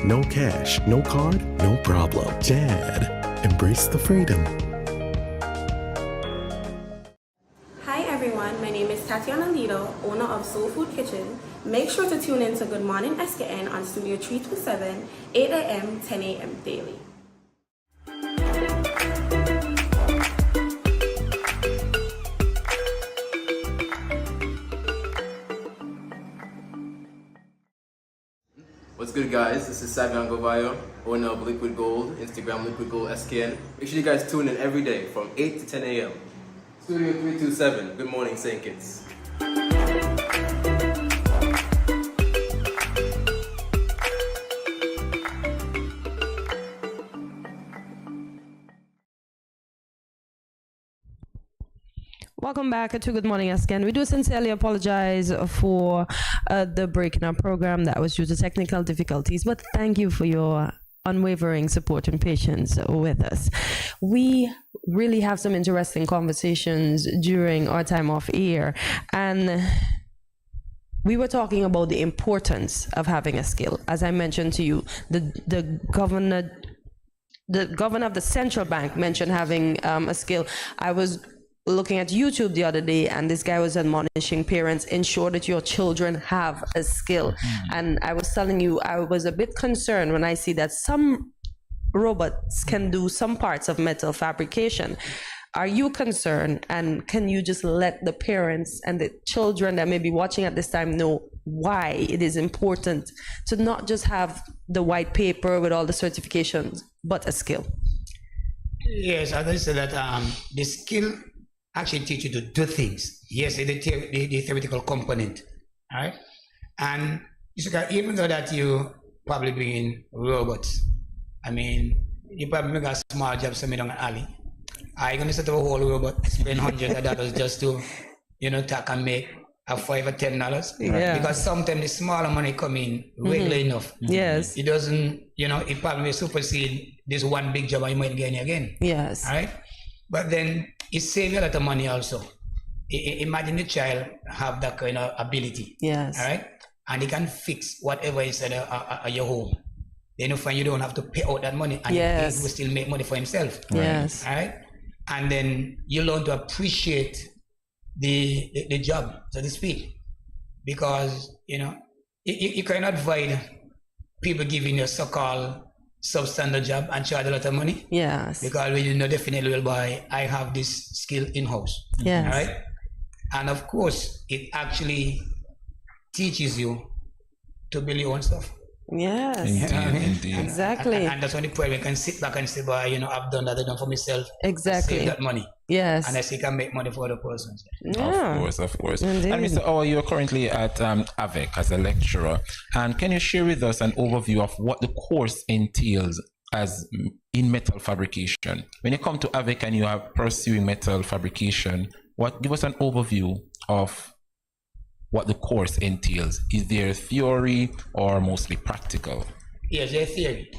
No cash, no card, no problem. Dad, embrace the freedom. Hi everyone, my name is Tatiana Lido, owner of Soul Food Kitchen. Make sure to tune in to Good Morning SKN on Studio 327, 8 a.m., 10 a.m. daily. What's good, guys? This is Savion Govayo, owner of Liquid Gold, Instagram Liquid Gold SKN. Make sure you guys tune in every day from 8 to 10 a.m. Studio 327, Good Morning St. Kitts. Welcome back to Good Morning SKN. We do sincerely apologize for the break in our program that was due to technical difficulties, but thank you for your unwavering support and patience with us. We really have some interesting conversations during our time off air, and we were talking about the importance of having a skill. As I mentioned to you, the governor of the central bank mentioned having a skill. I was looking at YouTube the other day, and this guy was admonishing parents, ensure that your children have a skill. And I was telling you, I was a bit concerned when I see that some robots can do some parts of metal fabrication. Are you concerned, and can you just let the parents and the children that may be watching at this time know why it is important to not just have the white paper with all the certifications, but a skill? Yes, as I said that the skill actually teach you to do things. Yes, the theoretical component, all right? And you see, even though that you probably bring in robots, I mean, you probably make a small job somewhere down an alley. Are you going to set up a whole robot, spend hundreds of dollars just to, tack and make a $5 or $10? Yeah. Because sometimes the smaller money come in regular enough. Yes. It doesn't, it probably supersede this one big job and you might get it again. Yes. All right? But then it saves you a lot of money also. Imagine the child have that kind of ability. Yes. All right? And he can fix whatever is at your home. Then you don't have to pay out that money, and he will still make money for himself. Yes. All right? And then you learn to appreciate the job, so to speak. Because, you cannot avoid people giving you a so-called substandard job and charge a lot of money. Yes. Because we definitely will buy, I have this skill in-house. Yes. All right? And of course, it actually teaches you to build your own stuff. Yes. Indeed. Exactly. And that's when the point we can sit back and say, "Boy, I've done that, I've done for myself. Exactly. Save that money." Yes. And I still can make money for other persons. Yeah. Of course. Indeed. And Mr. Owa, you're currently at AVEC as a lecturer. And can you share with us an overview of what the course entails as in metal fabrication? When you come to AVEC and you are pursuing metal fabrication, give us an overview of what the course entails. Is there theory or mostly practical? Yes, there's theory.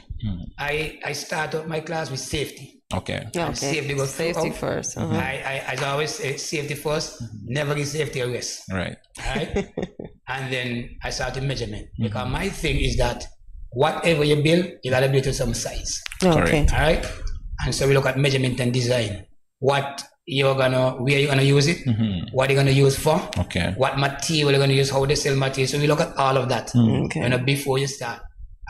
I start out my class with safety. Okay. And safety goes Safety first. Uh-huh. I as always say, safety first, never give safety a rest. Right. All right. And then I start with measurement, because my thing is that whatever you build, you gotta build to some size. Okay. All right. And so we look at measurement and design. Where you're gonna use it, what you're gonna use for, what material you're gonna use, how they sell material. So we look at all of that before you start.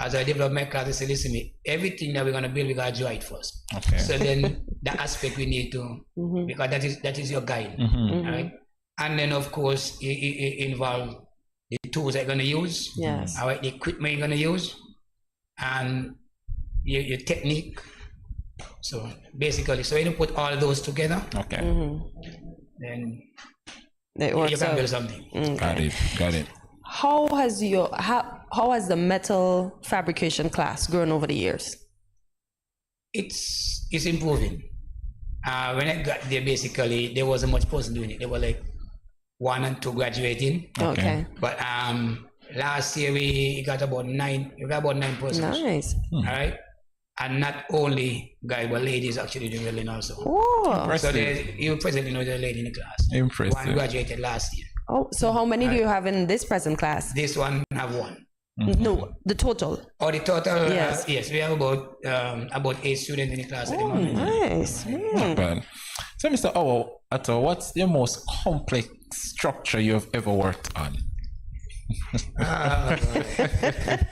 As I develop my class, I say, listen, everything that we're gonna build, we gotta draw it first. Okay. So then the aspect we need to, because that is your guide, all right? And then of course it involve the tools that you're gonna use, all right, the equipment you're gonna use, and your technique. So basically, so when you put all those together, then you can build something. Got it. How has the metal fabrication class grown over the years? It's improving. When I got there, basically there wasn't much person doing it. There were like 1 and 2 graduating. Okay. But last year we got about 9. We got about 9 persons. Nice. All right. And not only guys, but ladies actually doing well also. Oh. So you presently know the lady in the class. Impressive. 1 graduated last year. Oh, so how many do you have in this present class? This one have 1. No, the total. Or the total? Yes. Yes, we have about 8 students in the class at the moment. Nice. Not bad. So, Mr. Otto, what's the most complex structure you've ever worked on?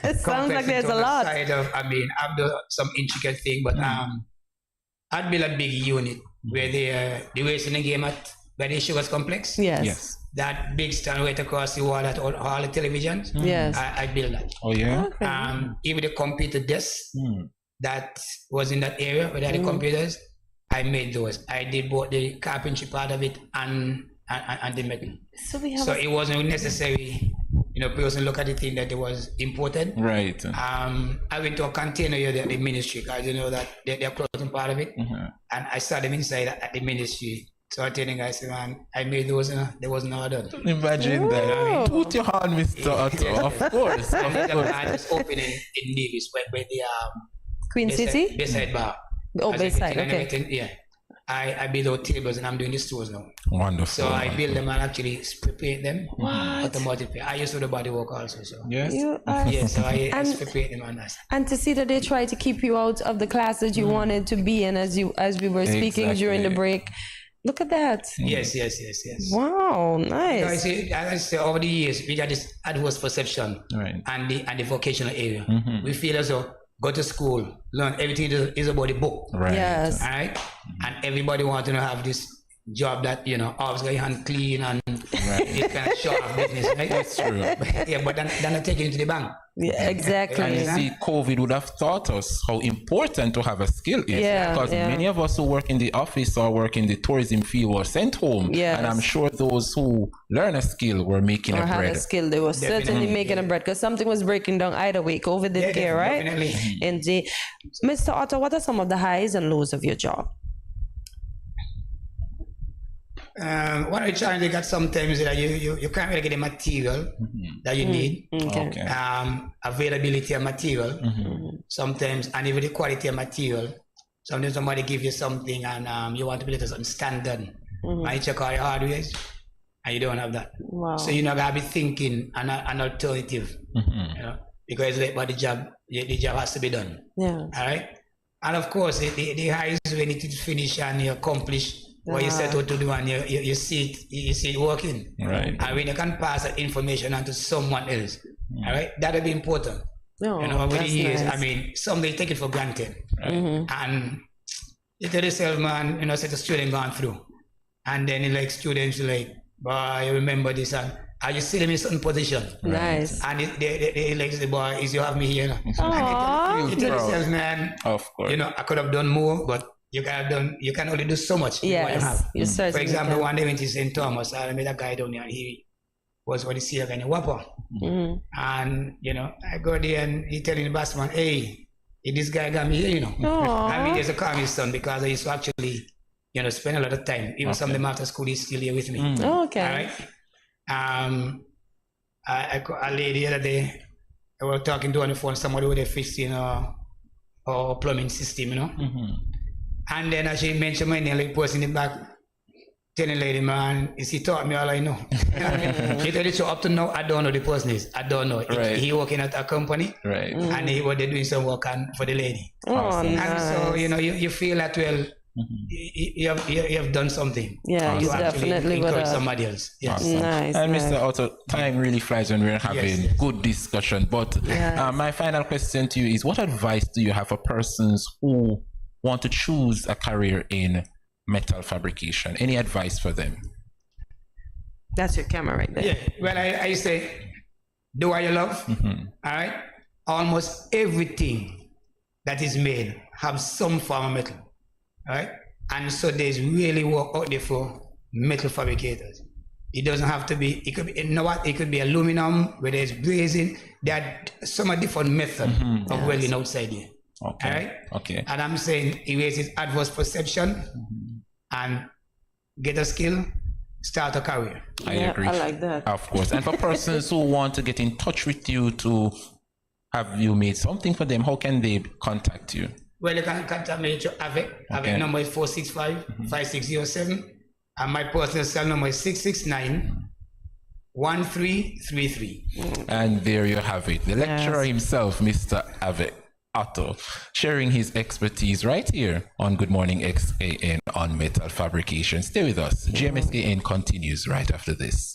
It sounds like there's a lot. I've done some intricate thing, but I'd build a big unit where the ways in the game where the issue was complex. Yes. That big stand right across the wall at all the televisions. Yes. I built that. Oh yeah. Okay. Even the computer desk that was in that area where they had the computers, I made those. I did both the carpentry part of it and the metal. So it wasn't necessary, person look at the thing that it was important. Right. I went to a container here at the ministry because that they're closing part of it, and I saw them inside at the ministry. So I tell the guys, man, I made those, there was no other. Imagine that. Put your hand, Mr. Otto. Of course. And there's a bar just open in Davis where the Queen City? Bayside bar. Oh, Bayside, okay. Yeah. I build out tables and I'm doing the stores now. Wonderful. So I build them and actually prepare them. Automotive. I used to do the body work also. So. Yes. Yes, so I prepare them and that. And to see that they try to keep you out of the class that you wanted to be in as we were speaking during the break. Look at that. Yes. Wow, nice. I say over the years, we got this adverse perception and the vocational area. We feel as though go to school, learn everything is about the book. Right. Yes. All right. And everybody wants to have this job that, always got your hand clean and this kind of short of business, right? That's true. But then I take it into the bank. Yeah, exactly. And you see, COVID would have taught us how important to have a skill is. Because many of us who work in the office or work in the tourism field were sent home. Yes. And I'm sure those who learn a skill were making a bread. Had a skill, they were certainly making a bread because something was breaking down either way. COVID didn't care, right? Definitely. Indeed. Mr. Otto, what are some of the highs and lows of your job? What I try to get sometimes that you can't really get the material that you need. Okay. Availability of material sometimes, and even the quality of material. Sometimes somebody give you something and you want to build it on standard. And you check all your hardware and you don't have that. Wow. So you gotta be thinking an alternative. Because the job has to be done. Yeah. All right. And of course the highs when it is finished and you accomplish what you set out to do and you see it working. Right. And when you can pass that information on to someone else, all right, that'll be important. Over the years, nice. Some they take it for granted. Right. And you tell yourself, man, say the student gone through. And then students boy, I remember this and you see them in certain position. Nice. And they say, boy, is you have me here. Aww. And you tell yourself, man, of course. I could have done more, but you can only do so much. Yes, you certainly For example, can. one day went to St. Thomas, I met a guy down there and he was what you see again, a whopper. And, I go there and he telling the boss man, hey, this guy got me here, I mean, there's a call his son because I used to actually, spend a lot of time. Even some of them after school, he's still here with me. Okay. All right. A lady the other day, I was talking to her on the phone, somebody with a fixing or plumbing system, And then as she mentioned my name, like person in the back, telling the lady, man, he taught me all I know. She told you, so up to now, I don't know the person is. I don't know. Right. He working at a company. Right. And he was doing some work for the lady. Awesome. And so, you feel that, well, you have done something. Yeah, to you definitely encourage somebody else. Yes. Awesome. Nice. And nice. Mr. Otto, time really flies when we're having good discussion. But my final question to you is, what advice do you have for persons who want to choose a career in metal fabrication? Any advice for them? That's your camera right there. Yeah. Well, I say, do what you love. All right. Almost everything that is made have some form of metal. All right. And so there's really work out there for metal fabricators. It doesn't have to be. It could be. You know what? It could be aluminum, where there's brazing. There are some different methods of welding outside here. Okay. All right. Okay. And I'm saying erase adverse perception and get a skill, start a career. I agree. I like that. Of course. And for persons who want to get in touch with you to have you made something for them, how can they contact you? Well, you can contact me through AVEC. AVEC number is 465-5607. And my personal cell number is 669-169-169. 1333. And there you have it. The lecturer himself, Mr. Ave Otto, sharing his expertise right here on Good Morning SKN on metal fabrication. Stay with us. GMSKN continues right after this.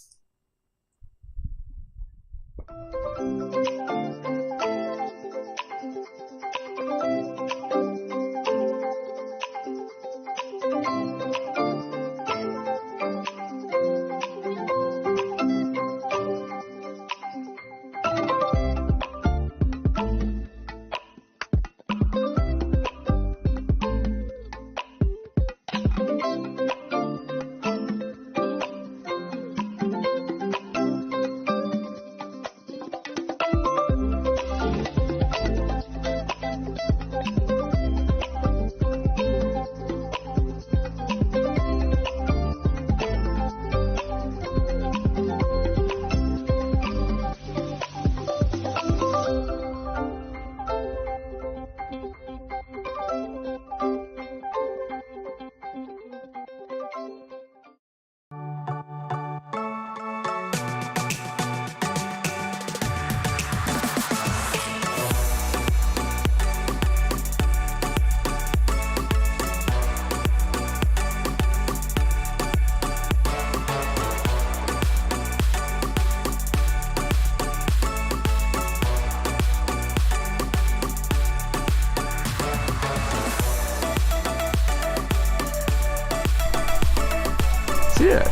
Cheers.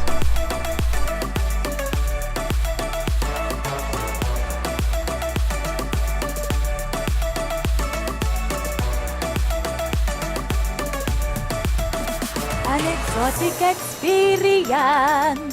An exotic experience.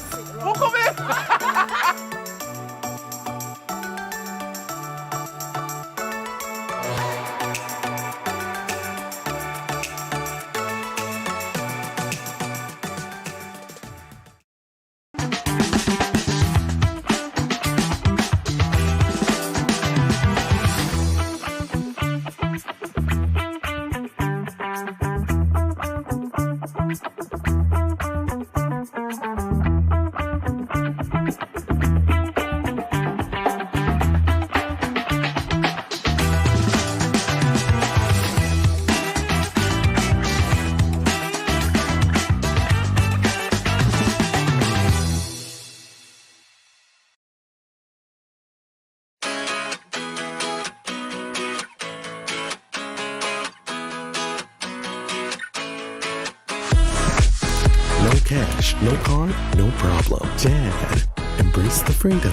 No cash, no card, no problem. Jad, embrace the freedom.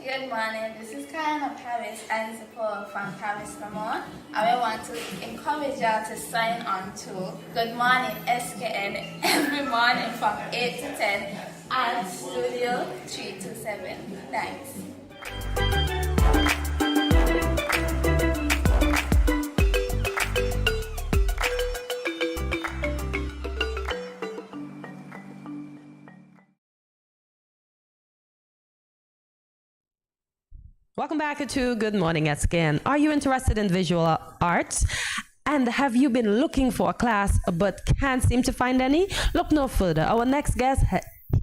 Good morning. This is Karen of Paris and Support from Paris, Vermont. I want to encourage y'all to sign on to Good Morning SKN every morning from 8 to 10 at Studio 327. Thanks. Welcome back to Good Morning SKN. Are you interested in visual arts? And have you been looking for a class but can't seem to find any? Look no further. Our next guest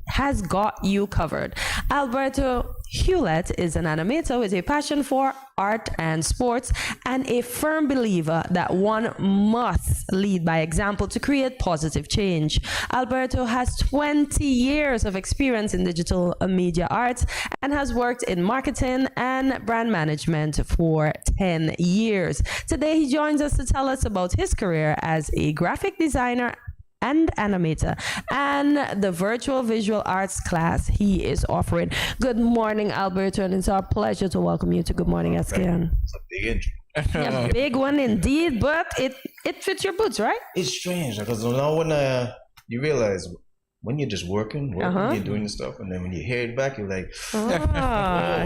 has got you covered. Alberto Hewlett is an animator with a passion for art and sports and a firm believer that one must lead by example to create positive change. Alberto has 20 years of experience in digital media arts and has worked in marketing and brand management for 10 years. Today, he joins us to tell us about his career as a graphic designer and animator and the virtual visual arts class he is offering. Good morning, Alberto, and it's our pleasure to welcome you to Good Morning SKN. It's a big intro. Yeah, big one indeed, but it fits your boots, right? It's strange because now when you realize when you're just working, you're doing stuff, and then when you hear it back, you're like,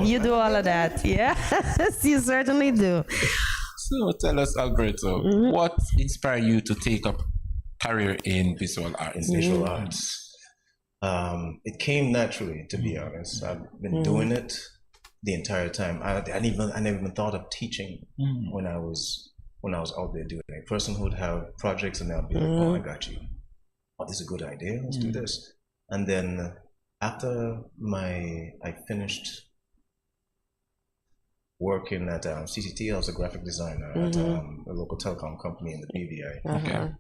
you do all of that. Yes, you certainly do. So tell us, Alberto, what inspired you to take up career in visual arts? Visual arts. It came naturally, to be honest. I've been doing it the entire time. I never even thought of teaching when I was out there doing it. A person would have projects and they'll be like, "Oh, I got you. Oh, this is a good idea. Let's do this." And then after I finished working at CCT, I was a graphic designer at a local telecom company in the BVI. Okay.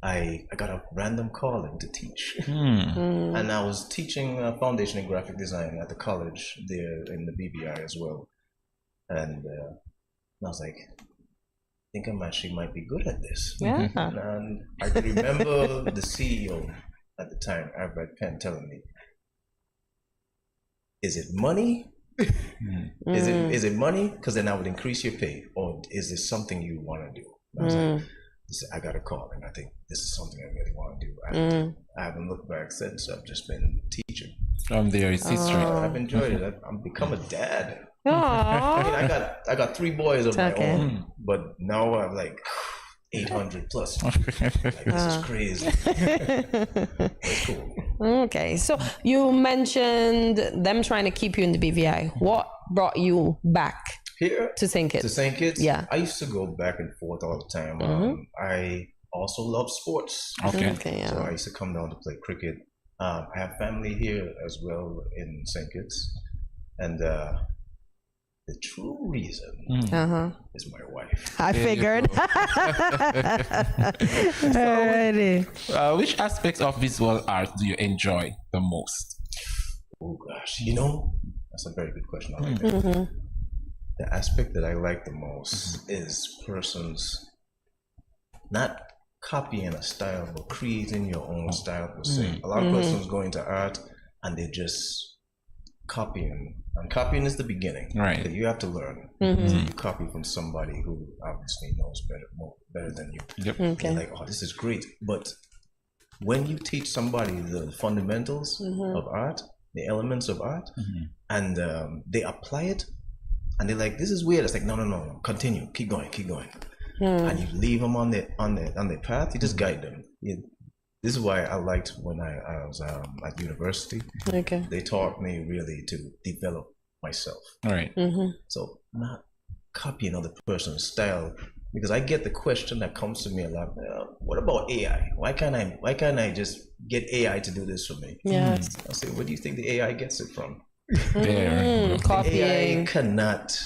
I got a random calling to teach. And I was teaching foundation in graphic design at the college there in the BBI as well. And I was like, I think I actually might be good at this. Yeah. And I can remember the CEO at the time, Albert Penn, telling me, is it money? Is it money? Because then I would increase your pay. Or is this something you want to do? And I was like, I got a call, and I think this is something I really want to do. I haven't looked back since. I've just been teaching. From there, it's history. I've enjoyed it. I've become a dad. Aww. I mean, I got 3 boys of my own, but now I'm like 800 plus. Like, this is crazy. It's cool. Okay, so you mentioned them trying to keep you in the BVI. What brought you back? Here to St. Kitts. To St. Kitts? Yeah. I used to go back and forth all the time. I also love sports. Okay, So I used to come down to play cricket. I have family here as well in St. Kitts. And the true reason is my wife. I figured. Alrighty. Which aspects of visual art do you enjoy the most? Oh gosh, that's a very good question. I like that. The aspect that I like the most is persons not copying a style, but creating your own style per se. A lot of persons go into art and they just copying. And copying is the beginning. Right. That you have to learn. So you copy from somebody who obviously knows better than you. Yep. Okay. You're like, oh, this is great. But when you teach somebody the fundamentals of art, the elements of art, and they apply it, and they're like, this is weird. It's like, no, continue, keep going. And you leave them on their path. You just guide them. This is why I liked when I was at university. Okay. They taught me really to develop myself. Right. So not copy another person's style, because I get the question that comes to me a lot. What about AI? Why can't I just get AI to do this for me? Yes. I say, where do you think the AI gets it from? Copying. AI cannot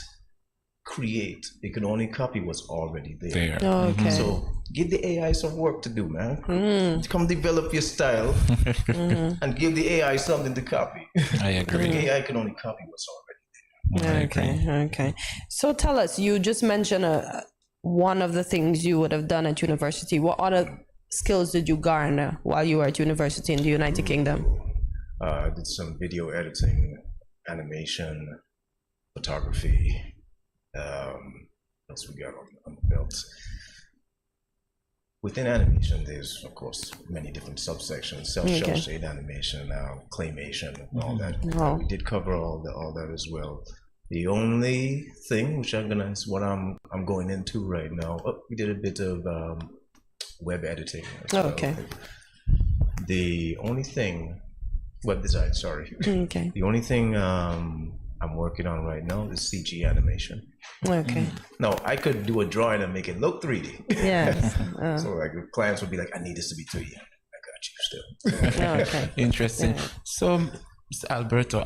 create. It can only copy what's already there. Okay. So give the AI some work to do, man. Come develop your style and give the AI something to copy. I agree. The AI can only copy what's already there. Okay. So tell us, you just mentioned one of the things you would have done at university. What other skills did you garner while you were at university in the United Kingdom? I did some video editing, animation, photography. What else we got on the belt? Within animation, there's of course many different subsections: cell shade animation, claymation, and all that. We did cover all that as well. The only thing which is what I'm going into right now. We did a bit of web editing. Okay. The only thing. Web design, sorry. Okay. The only thing I'm working on right now is CG animation. Okay. No, I could do a drawing and make it look 3D. Yes. So like the clients would be like, I need this to be 3D. I got you still. Okay. Interesting. So, Mr. Alberto,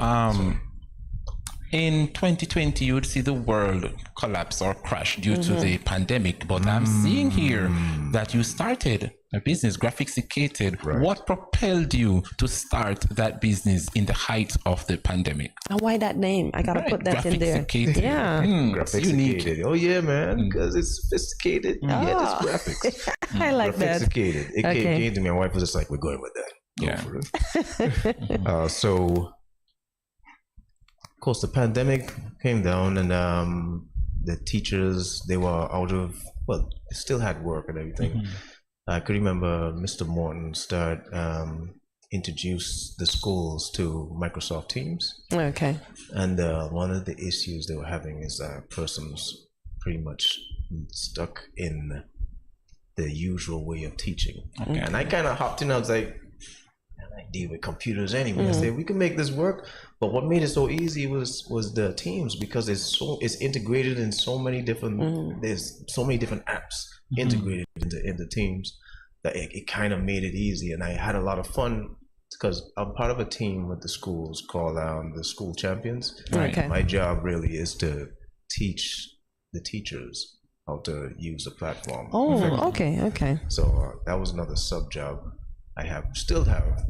in 2020 you would see the world collapse or crash due to the pandemic, but I'm seeing here that you started a business, Graphixicated. What propelled you to start that business in the height of the pandemic? And why that name? I gotta put that in there. Graphixicated. Yeah. It's unique. Oh yeah, man, because it's sophisticated. Yeah, it's graphics. I like that. Graphixicated. It came to me. My wife was just like, "We're going with that." Yeah. So, of course, the pandemic came down, and the teachers, they were out of, well, they still had work and everything. I could remember Mr. Morton introduced the schools to Microsoft Teams. Okay. And one of the issues they were having is persons pretty much stuck in the usual way of teaching. Okay. And I kind of hopped in. I was like, I deal with computers anyway. I said, we can make this work. But what made it so easy was the Teams, because it's integrated in so many different there's so many different apps integrated into Teams that it kind of made it easy. And I had a lot of fun because I'm part of a team with the schools called the School Champions. Okay. My job really is to teach the teachers how to use the platform. Oh, okay. So that was another sub job I still have,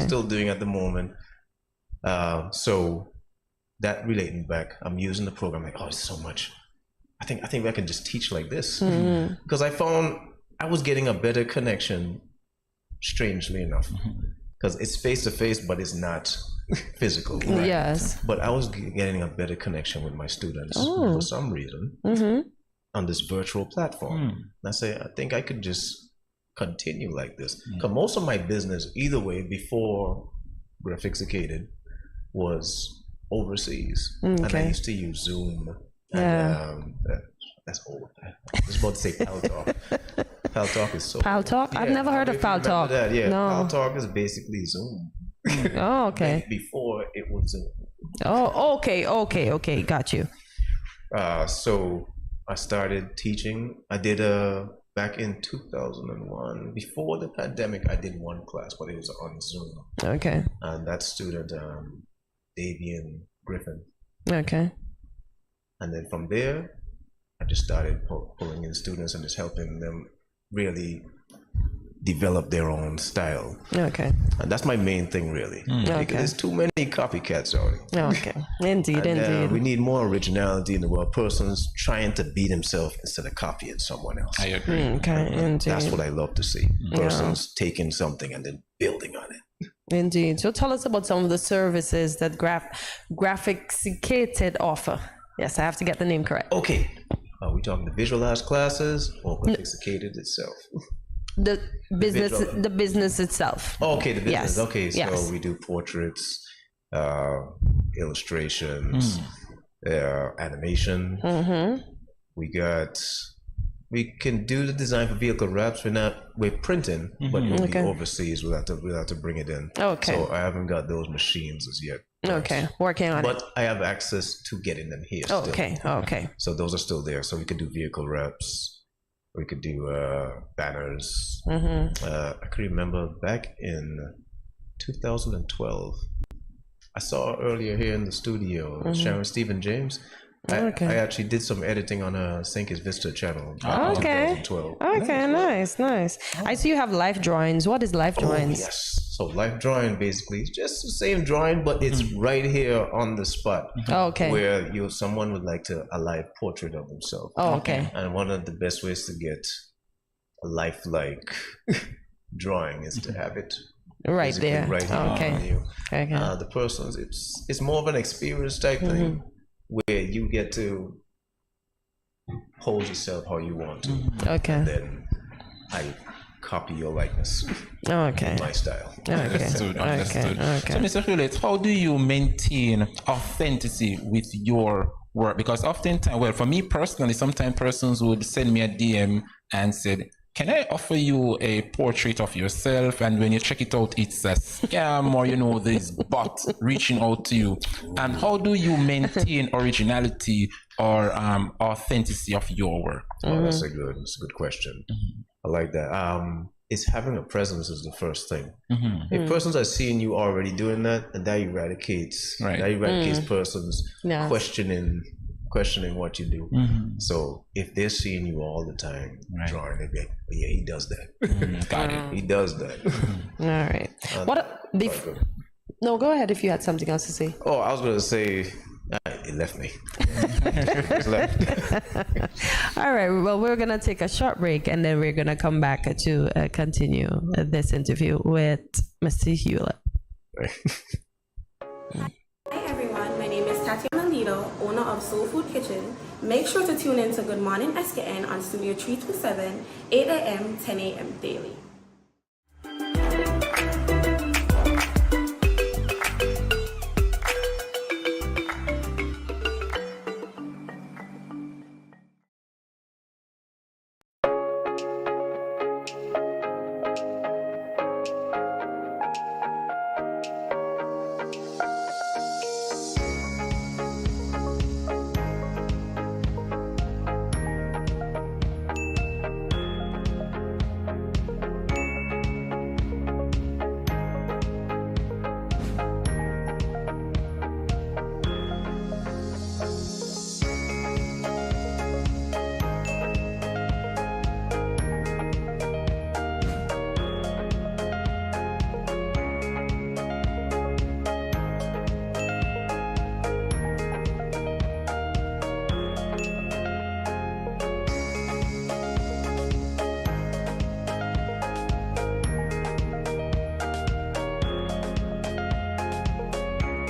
still doing at the moment. So that relating back, I'm using the program like, it's so much. I think I can just teach like this, because I found I was getting a better connection, strangely enough, because it's face to face, but it's not physical. Right? Yes. But I was getting a better connection with my students for some reason on this virtual platform. And I say, I think I could just continue like this, because most of my business, either way, before Graphixicated, was overseas, and I used to use Zoom. And, that's old. I was about to say Pal Talk. Pal Talk is so. Pal Talk? I've never heard of Pal Talk. That? Yeah, no. Pal Talk is basically Zoom. Oh, okay. Before it was Zoom. Oh, okay. Got you. So I started teaching. I did back in 2001, before the pandemic, I did one class, but it was on Zoom. Okay. And that student, Davian Griffin. Okay. And then from there, I just started pulling in students and just helping them really develop their own style. Okay. And that's my main thing, really. Because there's too many copycats out. Okay. Indeed. We need more originality in the world. Persons trying to be themselves instead of copying someone else. I agree. Okay. Indeed. That's what I love to see. Persons taking something and then building on it. Indeed. So tell us about some of the services that Graphixicated offer. Yes, I have to get the name correct. Okay. Are we talking the visualized classes or Graphixicated itself? The business itself. Okay, the business. Yes. Okay, so yes. we do portraits, illustrations, animation. We can do the design for vehicle wraps. We're printing, but it'll be overseas. We'll have to bring it in. Okay. So I haven't got those machines as yet. Okay, working on it. But I have access to getting them here. Still. Okay. So those are still there. So we could do vehicle wraps. We could do banners. I can remember back in 2012, I saw earlier here in the studio, Sharon Stephen James. I actually did some editing on a St. Kitts Vista channel back in 2012. Okay, nice. I see you have life drawings. What is life drawings? Yes. So life drawing basically is just the same drawing, but it's right here on the spot. Where someone would like a live portrait of themselves. And one of the best ways to get a lifelike drawing is to have it right there. Right here on you. The person's it's more of an experience type thing, where you get to hold yourself how you want to. And then I copy your likeness. My style. Understood. So, Mr. Hewlett, how do you maintain authenticity with your work? Because oftentimes, for me personally, sometimes persons would send me a DM and said, can I offer you a portrait of yourself? And when you check it out, it's a scam or, this bot reaching out to you. And how do you maintain originality or authenticity of your work? That's a good question. I like that. is having a presence is the first thing. Mm-hmm. If persons are seeing you already doing that, and that eradicates persons questioning what you do. Mm-hmm. So if they're seeing you all the time drawing, they'd be like, oh, yeah, he does that. Got it. He does that. All right. No, go ahead if you had something else to say. Oh, I was going to say, it left me. It's left. All right. Well, we're going to take a short break and then we're going to come back to continue this interview with Mr. Hewlett. Hi everyone, my name is Tatiana Lido, owner of Soul Food Kitchen. Make sure to tune in to Good Morning SKN on Studio 327, 8 a.m., 10 a.m. daily.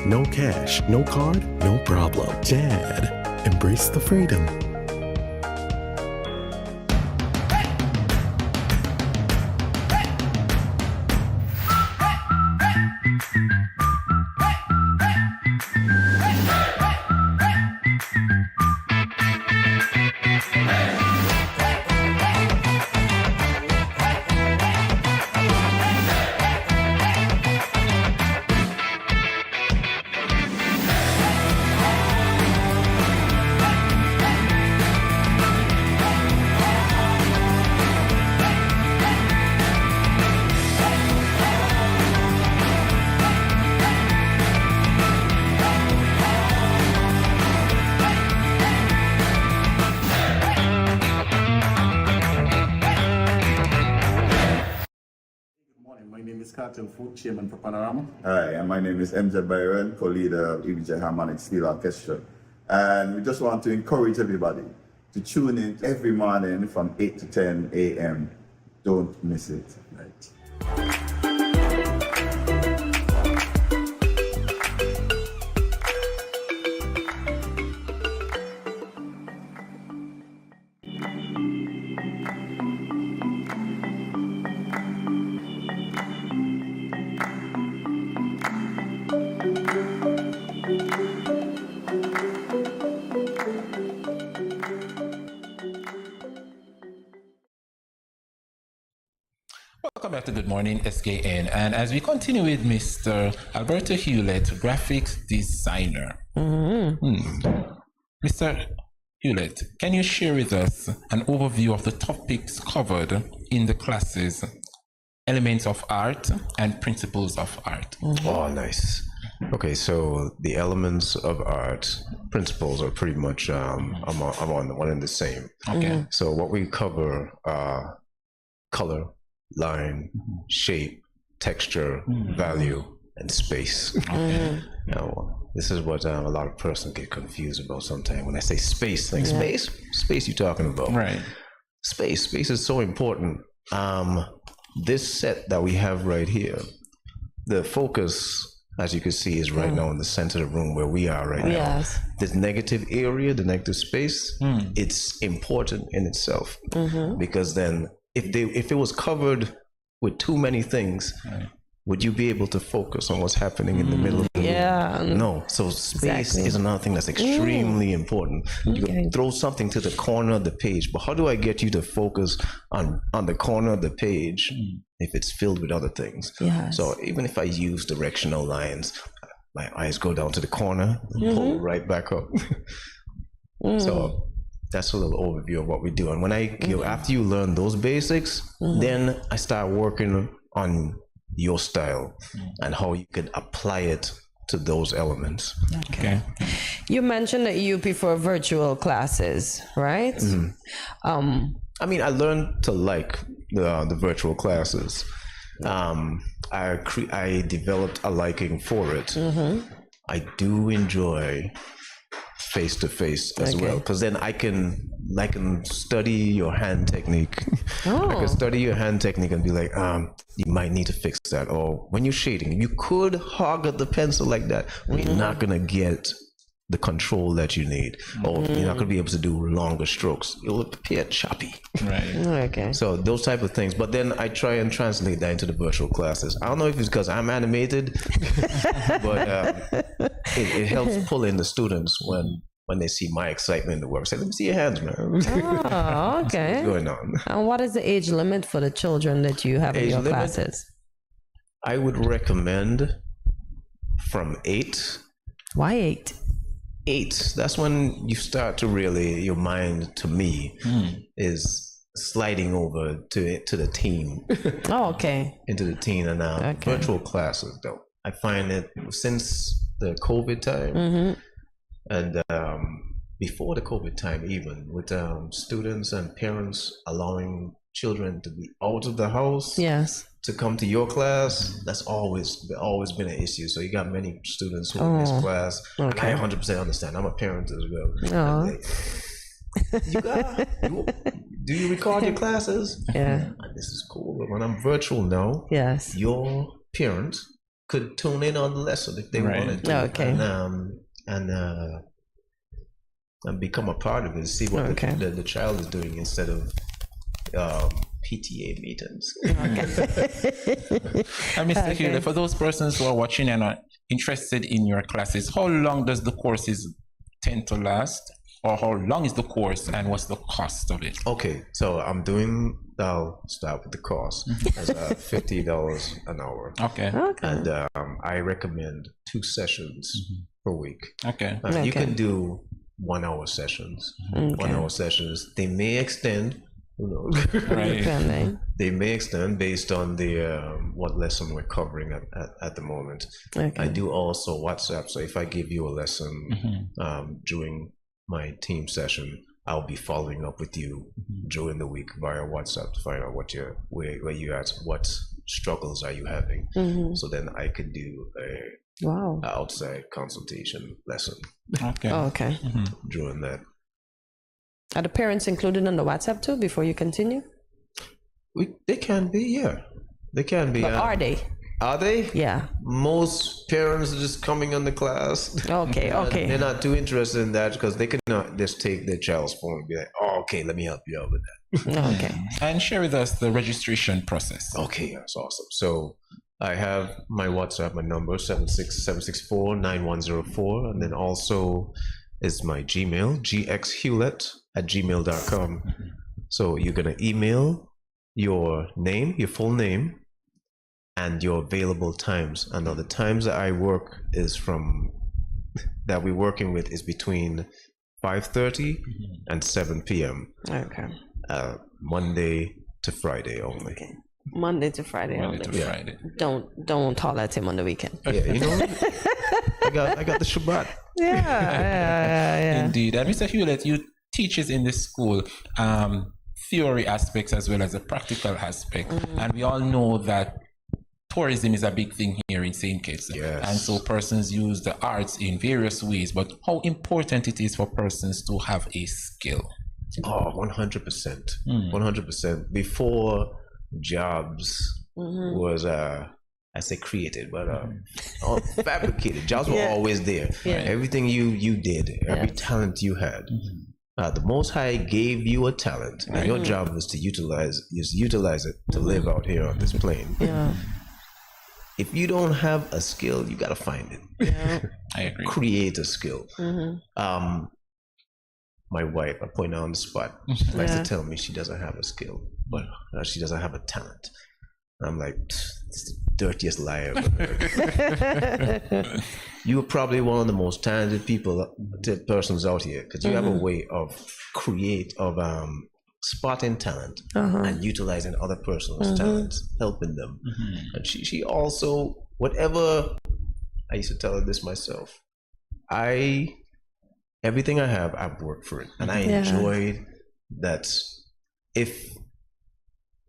No cash, no card, no problem. Jad, embrace the freedom. Food chairman for Panorama. Hi, and my name is MJ Byron, co-leader of EBJ Harmonic Steel Orchestra. And we just want to encourage everybody to tune in every morning from 8 to 10 a.m. Don't miss it. Right. Welcome back to Good Morning SKN. And as we continue with Mr. Alberto Hewlett, graphics designer. Mr. Hewlett, can you share with us an overview of the topics covered in the classes, elements of art and principles of art? Oh, nice. Okay, so the elements of art, principles are pretty much I'm on one and the same. Okay. So what we cover are color, line, shape, texture, value, and space. Now, this is what a lot of persons get confused about sometimes. When I say space, like space you talking about? Right. Space is so important. This set that we have right here, the focus, as you can see, is right now in the center of the room where we are right now. This negative area, the negative space, it's important in itself because then if it was covered with too many things, would you be able to focus on what's happening in the middle of the room? No. So space is another thing that's extremely important. You can throw something to the corner of the page, but how do I get you to focus on the corner of the page if it's filled with other things? So even if I use directional lines, my eyes go down to the corner and pull right back up. So that's a little overview of what we do. And when after you learn those basics, then I start working on your style and how you can apply it to those elements. Okay. You mentioned that you prefer virtual classes, right? I mean, I learned to like the virtual classes. I developed a liking for it. I do enjoy face-to-face as well, because then I can study your hand technique. I can study your hand technique and be like, you might need to fix that. Or when you're shading, you could hog at the pencil like that, but you're not gonna get the control that you need, or you're not gonna be able to do longer strokes. You'll appear choppy. Right. Okay. So those type of things. But then I try and translate that into the virtual classes. I don't know if it's because I'm animated, but it helps pull in the students when they see my excitement in the work. Say, let me see your hands, man. Oh, okay. What's going on? And what is the age limit for the children that you have in your classes? I would recommend from 8. Why 8? 8. That's when you start to really, your mind, to me, is sliding over to the teen. Oh, okay. Into the teen. And virtual classes, though, I find it since the COVID time, and before the COVID time, even with students and parents allowing children to be out of the house, to come to your class, that's always been an issue. So you got many students who are in this class. And I 100% understand. I'm a parent as well. Do you record your classes? Yeah. This is cool. But when I'm virtual now, your parent could tune in on the lesson if they wanted to. Okay. And become a part of it, see what the child is doing instead of PTA meetings. And Mr. Hewlett, for those persons who are watching and are interested in your classes, how long does the courses tend to last? Or how long is the course and what's the cost of it? Okay, so I'll start with the cost. As $50 an hour. Okay. And I recommend 2 sessions per week. Okay. You can do 1 hour sessions. 1 hour sessions. They may extend. Who knows? Right. They may extend based on the what lesson we're covering at the moment. I do also WhatsApp. So if I give you a lesson during my team session, I'll be following up with you during the week via WhatsApp to find out where you're at, what struggles are you having. So then I could do a outside consultation lesson. Okay. Oh, okay. During that. Are the parents included on the WhatsApp too before you continue? They can be, yeah. They can be. But are they? Are they? Yeah. Most parents are just coming on the class. Okay, okay. They're not too interested in that because they cannot just take their child's phone and be like, oh, okay, let me help you out with that. Okay. And share with us the registration process. Okay, that's awesome. So I have my WhatsApp, my number, 767649104. And then also is my Gmail, gxhewlett@gmail.com. So you're going to email your name, your full name, and your available times. And the times that I work that we're working with is between 5:30 and 7 p.m. Okay. Monday to Friday only. Okay. Monday to Friday only. Friday. Don't holler at him on the weekend. Yeah, you know, I got the Shabbat. Yeah. Indeed. And Mr. Hewlett, you teaches in this school theory aspects as well as a practical aspect. And we all know that tourism is a big thing here in St. Kitts. Yes. And so persons use the arts in various ways, but how important it is for persons to have a skill. Oh, 100%. 100%. Before jobs was, I say created, but fabricated. Jobs were always there. Yeah. Everything you did, every talent you had. The Most High gave you a talent, and your job is to utilize it to live out here on this plane. Yeah. If you don't have a skill, you gotta find it. Yeah. I agree. Create a skill. My wife, I point her on the spot. She likes to tell me she doesn't have a skill, but she doesn't have a talent. I'm like, It's the dirtiest lie I ever heard. You're probably one of the most talented persons out here because you have a way of spotting talent and utilizing other person's talents, helping them. And she also, whatever, I used to tell her this myself, everything I have, I've worked for it. And I enjoyed that. If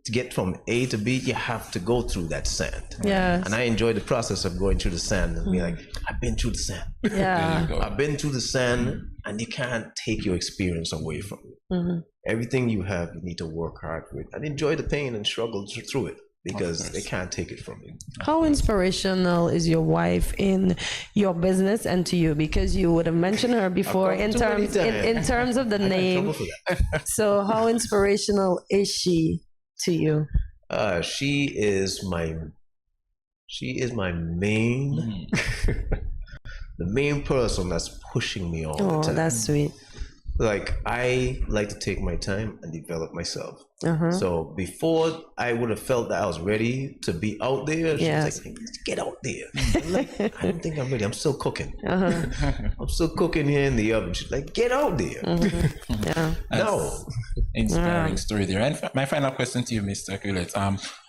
to get from A to B, you have to go through that sand. Yes. And I enjoy the process of going through the sand and be like, I've been through the sand. Yeah. I've been through the sand, and you can't take your experience away from it. Everything you have, you need to work hard with and enjoy the pain and struggle through it, because they can't take it from you. How inspirational is your wife in your business and to you? Because you would have mentioned her before in terms of the name. So how inspirational is she to you? She is my main the main person that's pushing me all the time. That's sweet. Like, I like to take my time and develop myself. So before I would have felt that I was ready to be out there, she was like, get out there. I'm like, I don't think I'm ready. I'm still cooking. I'm still cooking here in the oven. She's like, get out there. No. Inspiring story there. And my final question to you, Mr. Culett,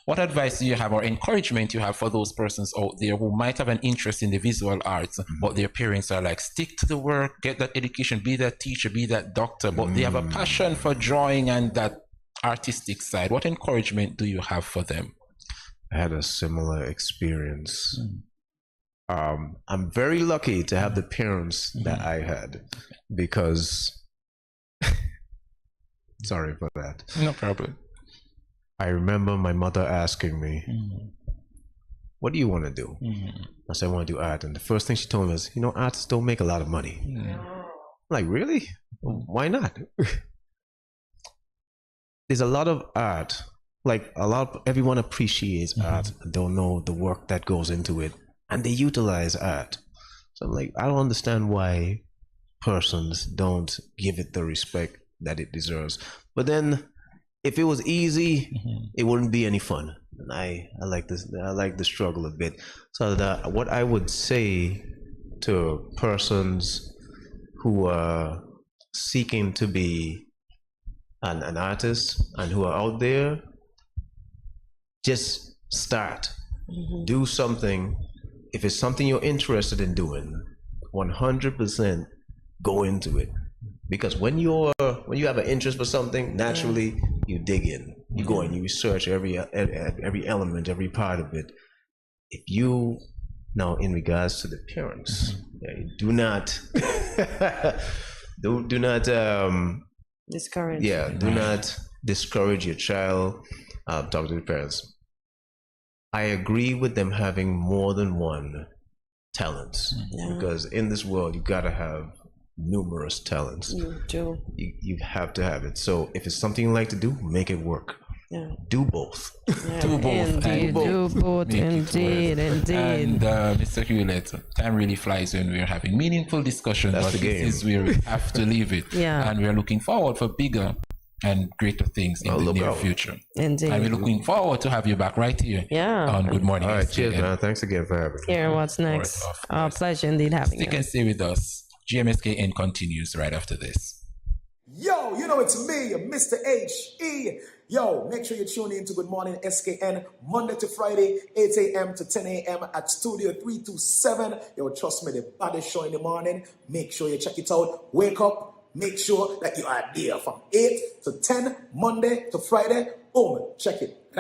what advice do you have or encouragement you have for those persons out there who might have an interest in the visual arts, but their parents are like, stick to the work, get that education, be that teacher, be that doctor, but they have a passion for drawing and that artistic side? What encouragement do you have for them? I had a similar experience. I'm very lucky to have the parents that I had, because sorry for that. No problem. I remember my mother asking me, what do you want to do? I said, I want to do art. And the first thing she told me was, artists don't make a lot of money. I'm like, really? Why not? There's a lot of art, everyone appreciates art and don't know the work that goes into it, and they utilize art. So I'm like, I don't understand why persons don't give it the respect that it deserves. But then, if it was easy, it wouldn't be any fun. And I like this. I like the struggle a bit. So that what I would say to persons who are seeking to be an artist and who are out there, just start. Do something. If it's something you're interested in doing, 100% go into it. Because when you have an interest for something, naturally you dig in, you go and you research every element, every part of it. If you now, in regards to the parents, do not do not discourage. Do not discourage your child. Talk to the parents. I agree with them having more than one talents, because in this world you gotta have numerous talents. You have to have it. So if it's something you like to do, make it work. Do both. Do both. Indeed. Do both. Indeed. And Mr. Culett, time really flies when we're having meaningful discussion. That's but the game. This is where we have to leave it. And we're looking forward for bigger and greater things in the near future. Indeed. And we're looking forward to have you back right here on Good Morning. All right, cheers, man. Thanks again for having me. Here, what's next? Our pleasure indeed having you. Stick and stay with us. GMSKN continues right after this. Yo, it's me, Mr. H.E. Yo, make sure you tune in to Good Morning SKN Monday to Friday, 8 a.m. to 10 a.m. at Studio 327. Yo, trust me, the baddest show in the morning. Make sure you check it out. Wake up. Make sure that you are there from 8 to 10, Monday to Friday. Boom, check it.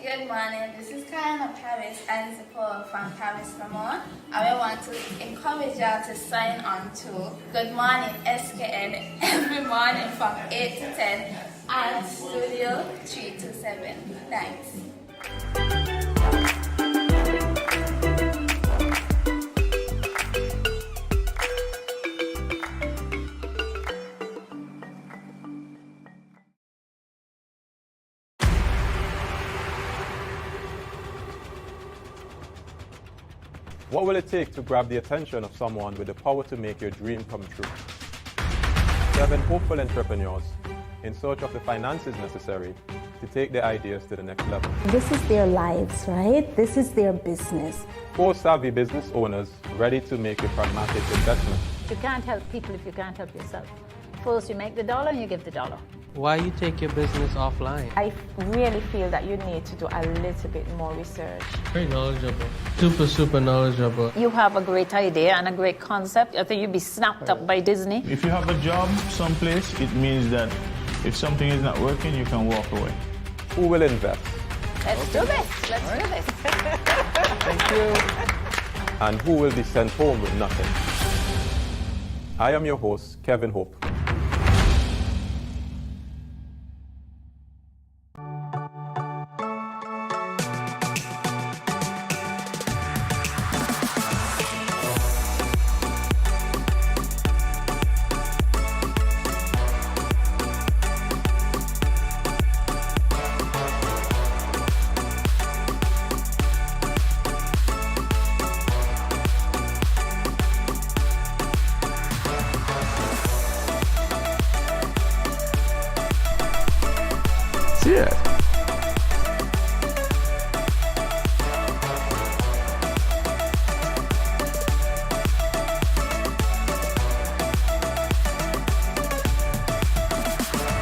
Good morning. This is Kayana Paris and Zippo from Paris, Vermont. I will want to encourage y'all to sign on to Good Morning SKN every morning from 8 to 10 at Studio 327. Thanks. What will it take to grab the attention of someone with the power to make your dream come true? 7 hopeful entrepreneurs in search of the finances necessary to take their ideas to the next level. This is their lives, right? This is their business. 4 savvy business owners ready to make a pragmatic investment. You can't help people if you can't help yourself. First, you make the dollar and you give the dollar. Why you take your business offline? I really feel that you need to do a little bit more research. Very knowledgeable. Super knowledgeable. You have a great idea and a great concept. I think you'd be snapped up by Disney. If you have a job someplace, it means that if something is not working, you can walk away. Who will invest? Let's do this. Let's do this. Thank you. And who will be sent home with nothing? I am your host, Kevin Hope. Yeah.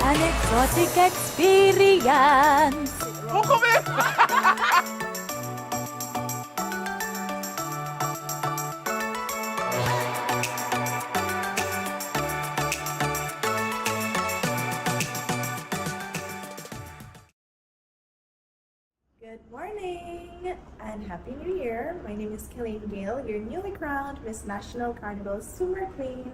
An exotic experience. Good morning and Happy New Year. My name is Killeen Gale, your newly crowned Miss National Carnival Super Queen.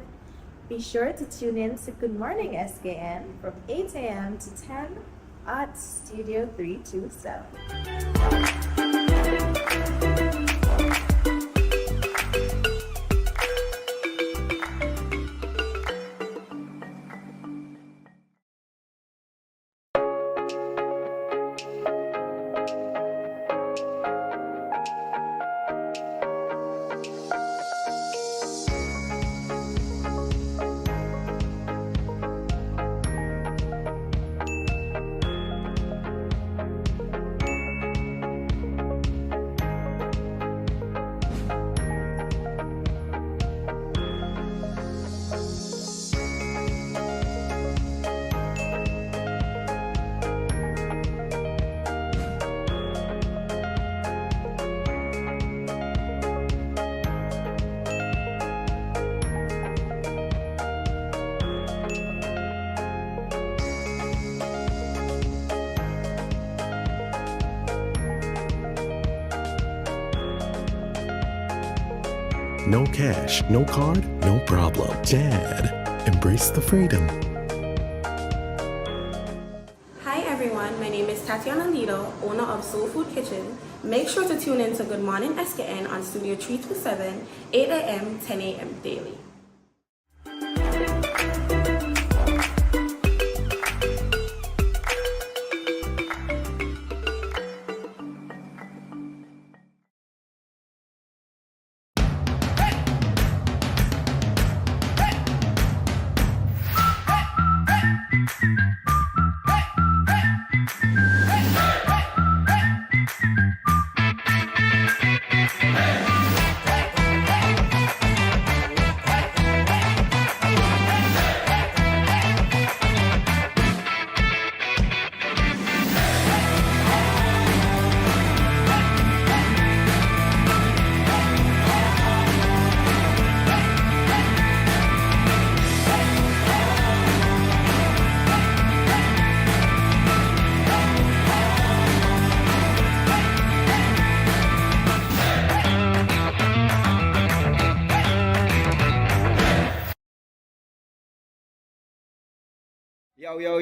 Be sure to tune in to Good Morning SKN from 8 a.m. to 10 at Studio 327. No cash, no card, no problem. Dad, embrace the freedom. Hi everyone, my name is Tatiana Lido, owner of Soul Food Kitchen. Make sure to tune in to Good Morning SKN on Studio 327, 8 a.m., 10 a.m. daily.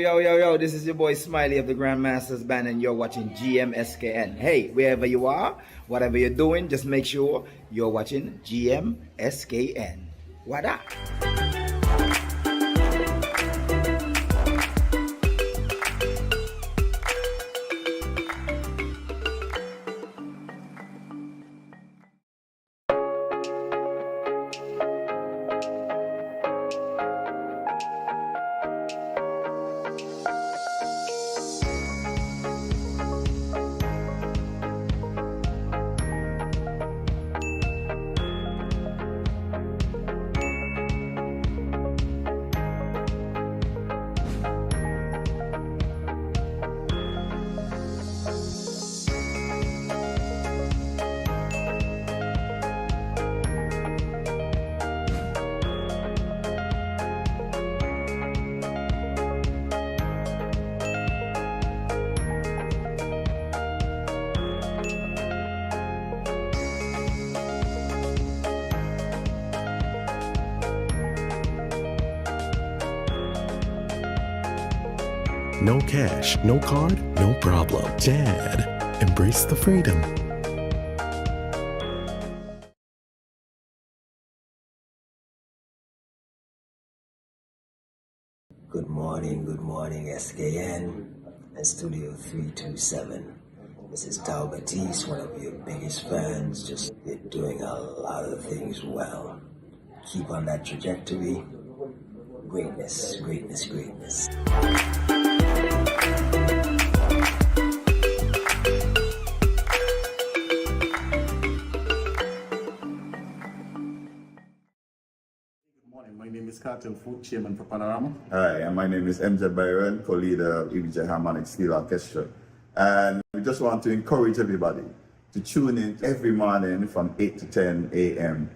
Yo, this is your boy Smiley of the Grandmasters Band, and you're watching GMSKN. Hey, wherever you are, whatever you're doing, just make sure you're watching GMSKN. What up? No cash, no card, no problem. Dad, embrace the freedom. Good morning, SKN and Studio 327. This is Tao Batiste, one of your biggest fans. Just you're doing a lot of things well. Keep on that trajectory. Greatness, greatness, greatness. My name is Cartel Food, Chairman for Panorama. Hi, and my name is MJ Byron, co-leader of EBJ Harmonic Steel Orchestra. And we just want to encourage everybody to tune in every morning from 8 to 10 a.m.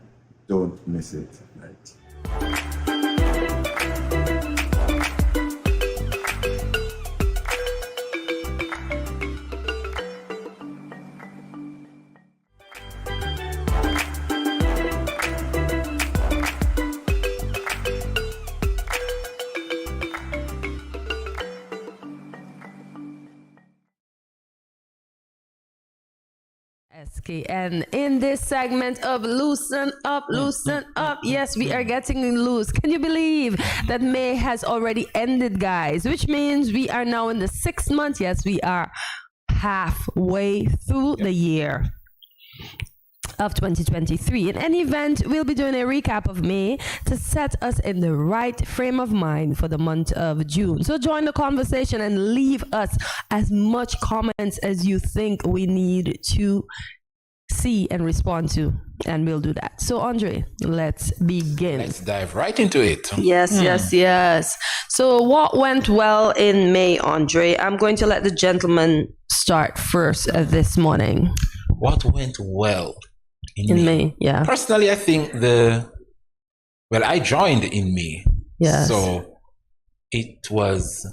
Don't miss it. Right. SKN in this segment of Loosen Up, Loosen Up. Yes, we are getting loose. Can you believe that May has already ended, guys? Which means we are now in the 6th month. Yes, we are halfway through the year of 2023. In any event, we'll be doing a recap of May to set us in the right frame of mind for the month of June. So join the conversation and leave us as much comments as you think we need to see and respond to, and we'll do that. So Andre, let's begin. Let's dive right into it. Yes. So what went well in May, Andre? I'm going to let the gentleman start first this morning. What went well in May? Yeah. Personally, I think I joined in May. Yes. So it was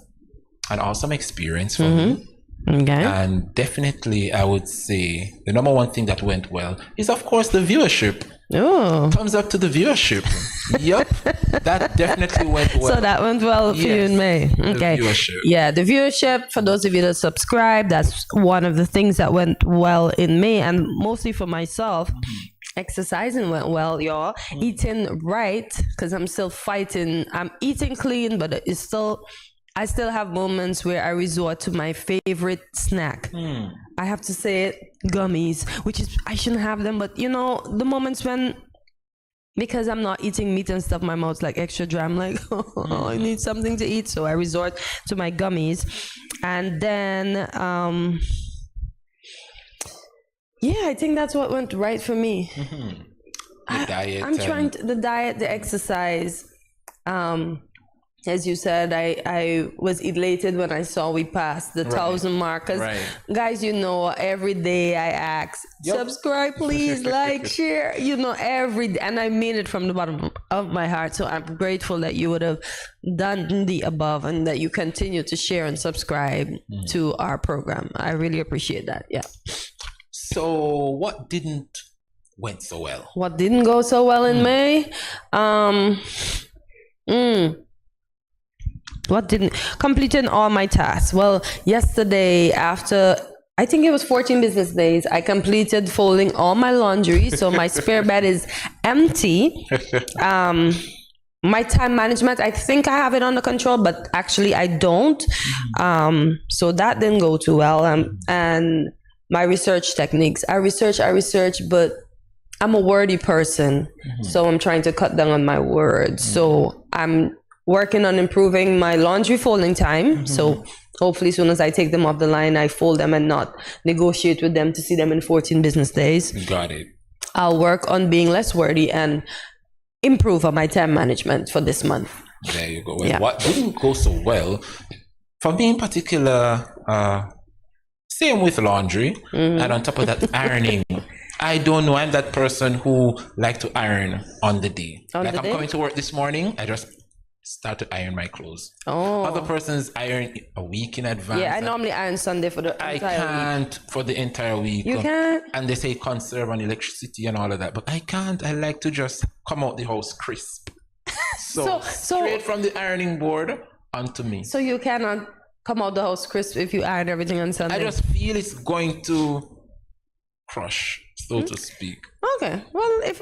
an awesome experience for me. Okay. And definitely, I would say the number one thing that went well is, of course, the viewership. Oh. Thumbs up to the viewership. Yep. That definitely went well. So that went well for you in May. Okay. The viewership. Yeah, the viewership, for those of you that subscribe, that's one of the things that went well in May. And mostly for myself, exercising went well, y'all. Eating right, because I'm still fighting. I'm eating clean, but I still have moments where I resort to my favorite snack. I have to say it, gummies, which is, I shouldn't have them, but you know, the moments when, because I'm not eating meat and stuff, my mouth's like extra dry. I'm like, I need something to eat. So I resort to my gummies. And then, I think that's what went right for me. The diet. I'm trying to, the diet, the exercise. As you said, I was elated when I saw we passed the 1,000 mark. Guys, you know, every day I ask, subscribe, please, like, share, you know, every day. And I mean it from the bottom of my heart. So I'm grateful that you would have done the above and that you continue to share and subscribe to our program. I really appreciate that. Yeah. So what didn't went so well? What didn't go so well in May? What didn't? Completing all my tasks. Well, yesterday, after I think it was 14 business days, I completed folding all my laundry. So my spare bed is empty. My time management, I think I have it under control, but actually I don't. So that didn't go too well. And my research techniques. I research, but I'm a wordy person. So I'm trying to cut down on my words. So I'm working on improving my laundry folding time. So hopefully as soon as I take them off the line, I fold them and not negotiate with them to see them in 14 business days. Got it. I'll work on being less wordy and improve on my time management for this month. There you go. Well, what didn't go so well, for me in particular, same with laundry, and on top of that, ironing. I don't know. I'm that person who like to iron on the day. I'm coming to work this morning, I just start to iron my clothes. Other persons iron a week in advance. Yeah, I normally iron Sunday for the entire week. I can't for the entire week. You can't? And they say conserve on electricity and all of that, but I can't. I like to just come out the house crisp. So straight from the ironing board onto me. So you cannot come out the house crisp if you iron everything on Sunday? I just feel it's going to crush, so to speak. Okay. Well, if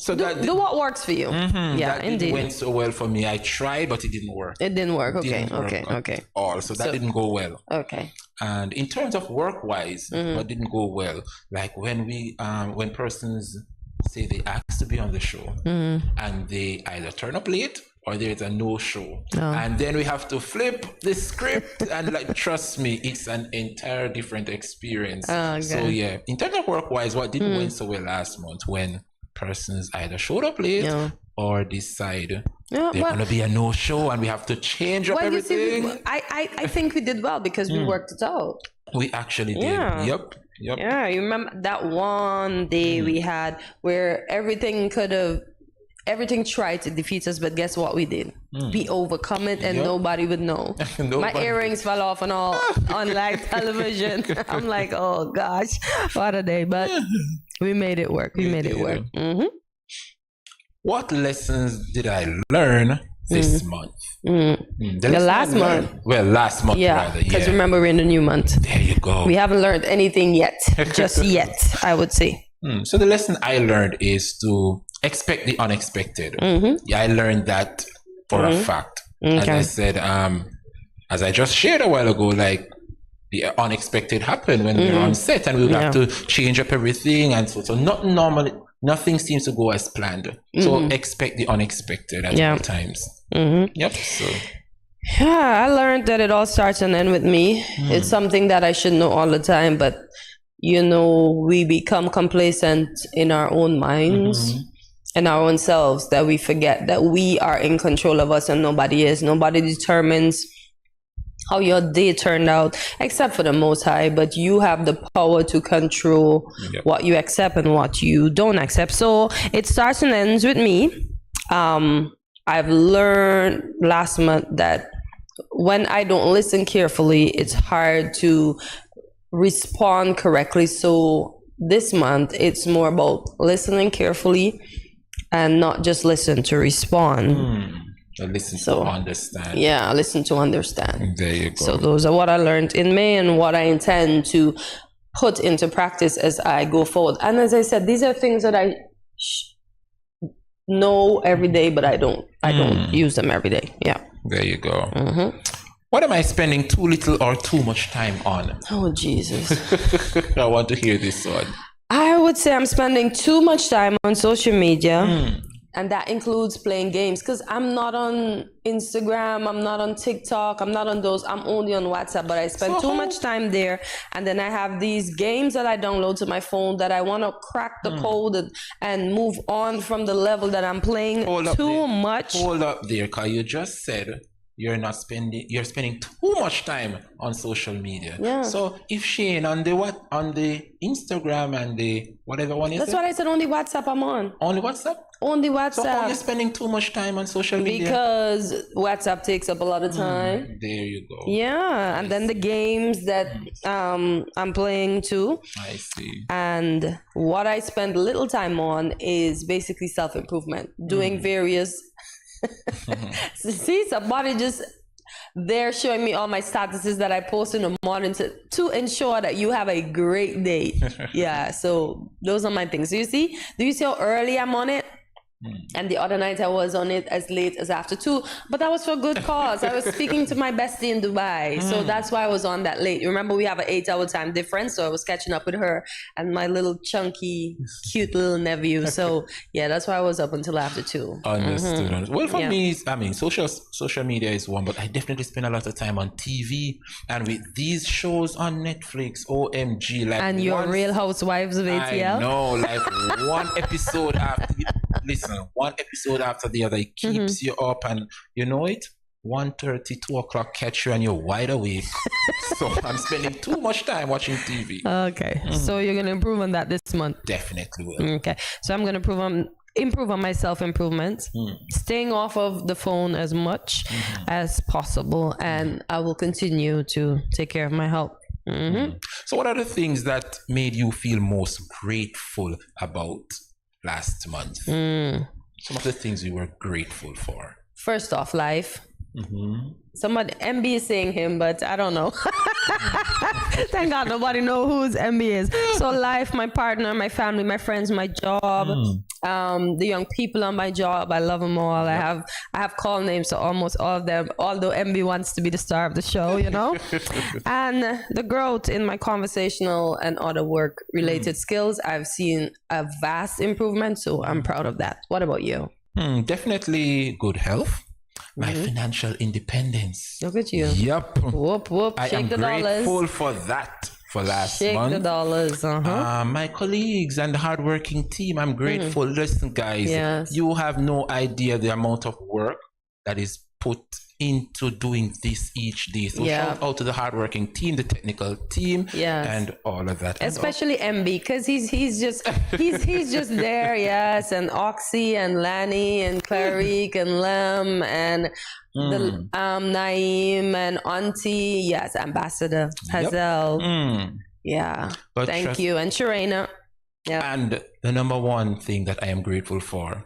so do what works for you. Yeah, that indeed. It went so well for me. I tried, but it didn't work. It didn't work. Okay. Didn't work Okay. at all. So that didn't go well. Okay. And in terms of work-wise, what didn't go well, like when when persons say they ask to be on the show, and they either turn up late or there's a no-show, and then we have to flip the script, and like, trust me, it's an entire different experience. Okay. So yeah, in terms of work-wise, what didn't went so well last month when persons either showed up late or decide there's gonna be a no-show and we have to change up everything. You see, I think we did well because we worked it out. We actually did. Yeah. Yep. Yeah, you remember that one day we had where everything tried to defeat us, but guess what we did? We overcome it and nobody would know. My earrings fell off and all on live television. I'm like, oh gosh, what a day. But we made it work. We made it work. What lessons did I learn this month? Last month. Well, last month, rather. Because remember, we're in the new month. There you go. We haven't learned anything yet. Just yet, I would say. So the lesson I learned is to expect the unexpected. Yeah, I learned that for a fact. As I said, as I just shared a while ago, like, the unexpected happened when we were on set and we would have to change up everything. And so not normally, nothing seems to go as planned. So expect the unexpected at all times. Yep. So. Yeah, I learned that it all starts and ends with me. It's something that I should know all the time, but we become complacent in our own minds and our own selves, that we forget that we are in control of us and nobody is. Nobody determines how your day turned out except for the Most High, but you have the power to control what you accept and what you don't accept. So it starts and ends with me. I've learned last month that when I don't listen carefully, it's hard to respond correctly. So this month, it's more about listening carefully and not just listen to respond. Listen to understand. Yeah, listen to understand. There you go. So those are what I learned in May and what I intend to put into practice as I go forward. And as I said, these are things that I know every day, but I don't use them every day. Yeah. There you go. What am I spending too little or too much time on? Oh, Jesus. I want to hear this one. I would say I'm spending too much time on social media. And that includes playing games, because I'm not on Instagram, I'm not on TikTok, I'm not on those. I'm only on WhatsApp, but I spend too much time there. And then I have these games that I download to my phone that I want to crack the code and move on from the level that I'm playing too much. Hold up there, because you just said you're spending too much time on social media. Yeah. So if Shane on the Instagram and the whatever one is, that's what I said. Only WhatsApp I'm on. Only WhatsApp. Only WhatsApp. So how are you spending too much time on social media? Because WhatsApp takes up a lot of time. There you go. Yeah, and then the games that I'm playing too. I see. And what I spend little time on is basically self-improvement, doing various. See, somebody just they're showing me all my statuses that I post in the morning to ensure that you have a great day. Yeah, so those are my things. Do you see how early I'm on it? And the other night I was on it as late as after 2, but that was for a good cause. I was speaking to my bestie in Dubai, so that's why I was on that late. You remember we have an 8-hour time difference, so I was catching up with her and my little chunky, cute little nephew. So yeah, that's why I was up until after 2. Understood. Well, for me, I mean, social media is one, but I definitely spend a lot of time on TV and with these shows on Netflix. OMG, like and your Real Housewives of ATL. I know, like one episode after. Listen, one episode after the other, it keeps you up, and you know it. 1:30, 2 o'clock, catch you and you're wide awake. So I'm spending too much time watching TV. Okay, so you're gonna improve on that this month. Definitely will. Okay, so I'm gonna improve on my self-improvement, staying off of the phone as much as possible, and I will continue to take care of my health. So what are the things that made you feel most grateful about last month? Some of the things you were grateful for. First off, life. Somebody MB is saying him, but I don't know. Thank God nobody know whose MB is. So life, my partner, my family, my friends, my job, the young people on my job. I love them all. I have call names to almost all of them, although MB wants to be the star of the show, you know. And the growth in my conversational and other work related skills, I've seen a vast improvement. So I'm proud of that. What about you? Definitely good health. My financial independence. Look at you. Yep. Whoop, whoop. I am Shake the dollars. grateful for that for last Shake month. the dollars. My colleagues and the hardworking team, I'm grateful. Listen, guys, you have no idea the amount of work that is put into doing this each day. So shout out to the hardworking team, the technical team, and all of that. Especially MB, because he's just there, and Oxy and Lanny and Clarique and Lem and the Naeem and Auntie, Ambassador Hazel. But thank you. And Sharena. And the number one thing that I am grateful for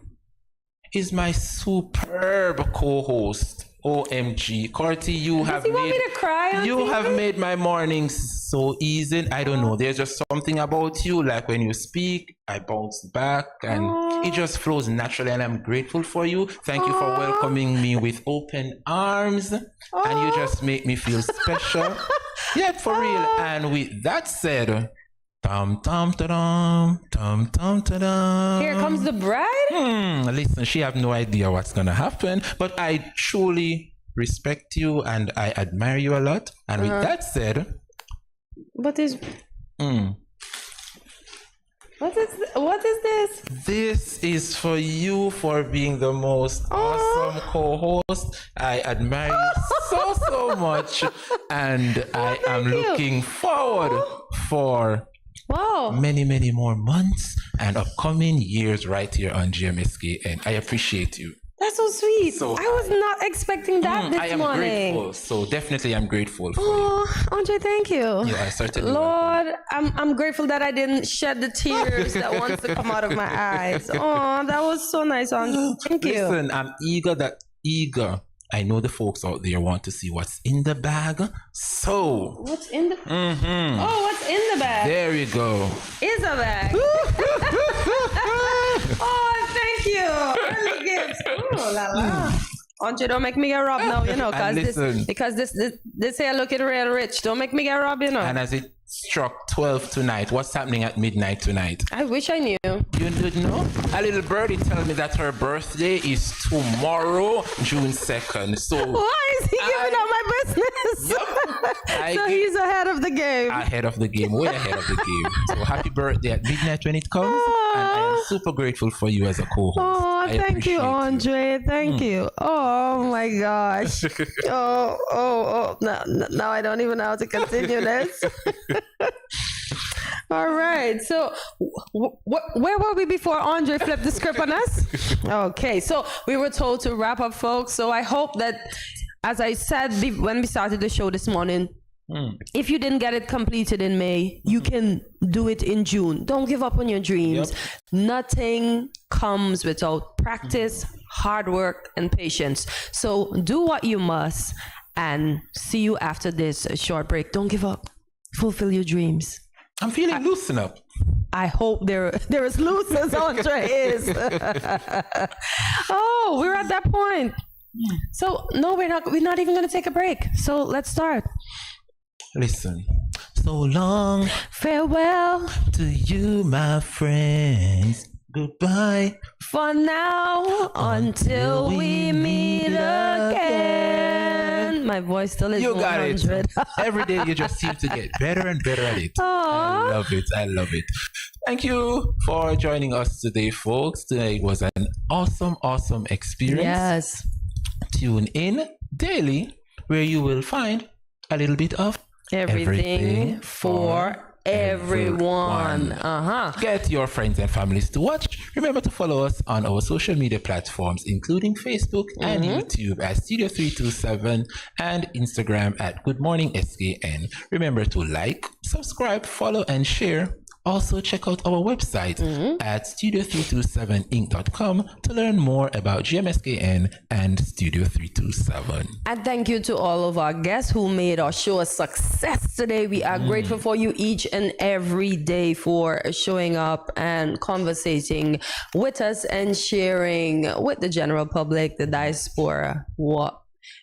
is my superb co-host. OMG, Corty, you have made my mornings so easy. I don't know. There's just something about you. Like when you speak, I bounce back and it just flows naturally. And I'm grateful for you. Thank you for welcoming me with open arms. And you just make me feel special. For real. And with that said, Here comes the bride? Listen, she have no idea what's gonna happen, but I truly respect you and I admire you a lot. And with that said, what is this? This is for you for being the most awesome co-host. I admire you so much, and I am looking forward for many more months and upcoming years right here on GMSKN. I appreciate you. That's so sweet. I was not expecting that this I am morning. grateful. So definitely I'm grateful for you. Andre, thank you. Yeah, I certainly Lord, I'm grateful that I didn't shed the tears that wants to come out of my eyes. Oh, that was so nice, Andre. Thank you. Listen, I'm eager. I know the folks out there want to see what's in the bag. So what's in the what's in the bag? There you go. Is a bag. Oh, thank you. Early gifts. Oh la la. Andre, don't make me get robbed now, you know, because this here looking real rich. Don't make me get robbed, you know. And as it struck 12 tonight, what's happening at midnight tonight? I wish I knew. You didn't know? A little birdie told me that her birthday is tomorrow, June 2nd. So why is he giving out my business? So he's ahead of the game. Ahead of the game, way ahead of the game. So happy birthday at midnight when it comes. And I am super grateful for you as a co-host. Oh, thank you, Andre. Thank you. Oh my gosh. Oh. Now I don't even know how to continue this. All right. So where were we before Andre flipped the script on us? Okay. So we were told to wrap up, folks. So I hope that, as I said when we started the show this morning, if you didn't get it completed in May, you can do it in June. Don't give up on your dreams. Nothing comes without practice, hard work, and patience. So do what you must, and see you after this short break. Don't give up. Fulfill your dreams. I'm feeling loosen up. I hope they're as loose as Andre is. Oh, we're at that point. So no, we're not even going to take a break. So let's start. Listen. So long. Farewell to you, my friends. Goodbye for now until we meet again. My voice still is 100. Every day you just seem to get better and better at it. I love it. Thank you for joining us today, folks. Today was an awesome experience. Yes. Tune in daily where you will find a little bit of everything for everyone. Get your friends and families to watch. Remember to follow us on our social media platforms, including Facebook and YouTube at Studio 327 and Instagram at Good Morning SKN. Remember to like, subscribe, follow, and share Also, check out our website at studio327inc.com to learn more about GMSKN and Studio 327. And thank you to all of our guests who made our show a success today. We are grateful for you each and every day for showing up and conversating with us and sharing with the general public, the diaspora, what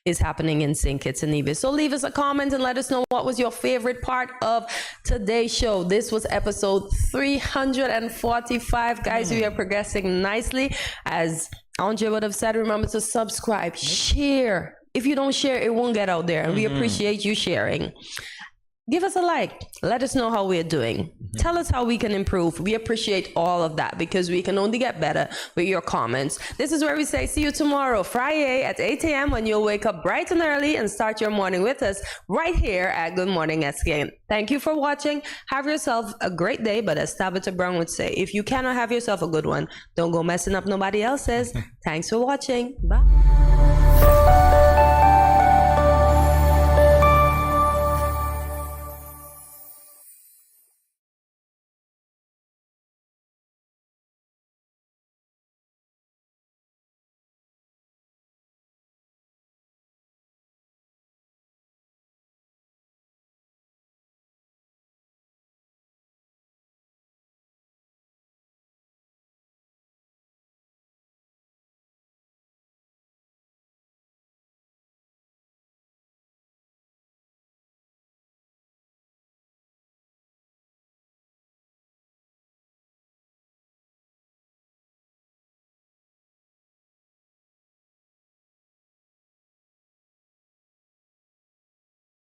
is happening in St. Kitts and Nevis. So leave us a comment and let us know what was your favorite part of today's show. This was episode 345. Guys, we are progressing nicely. As Andre would have said, remember to subscribe, share. If you don't share, it won't get out there. And we appreciate you sharing. Give us a like. Let us know how we're doing. Tell us how we can improve. We appreciate all of that because we can only get better with your comments. This is where we say see you tomorrow, Friday at 8 a.m. when you'll wake up bright and early and start your morning with us right here at Good Morning SKN. Thank you for watching. Have yourself a great day. But as Tabitha Brown would say, if you cannot have yourself a good one, don't go messing up nobody else's. Thanks for watching. Bye.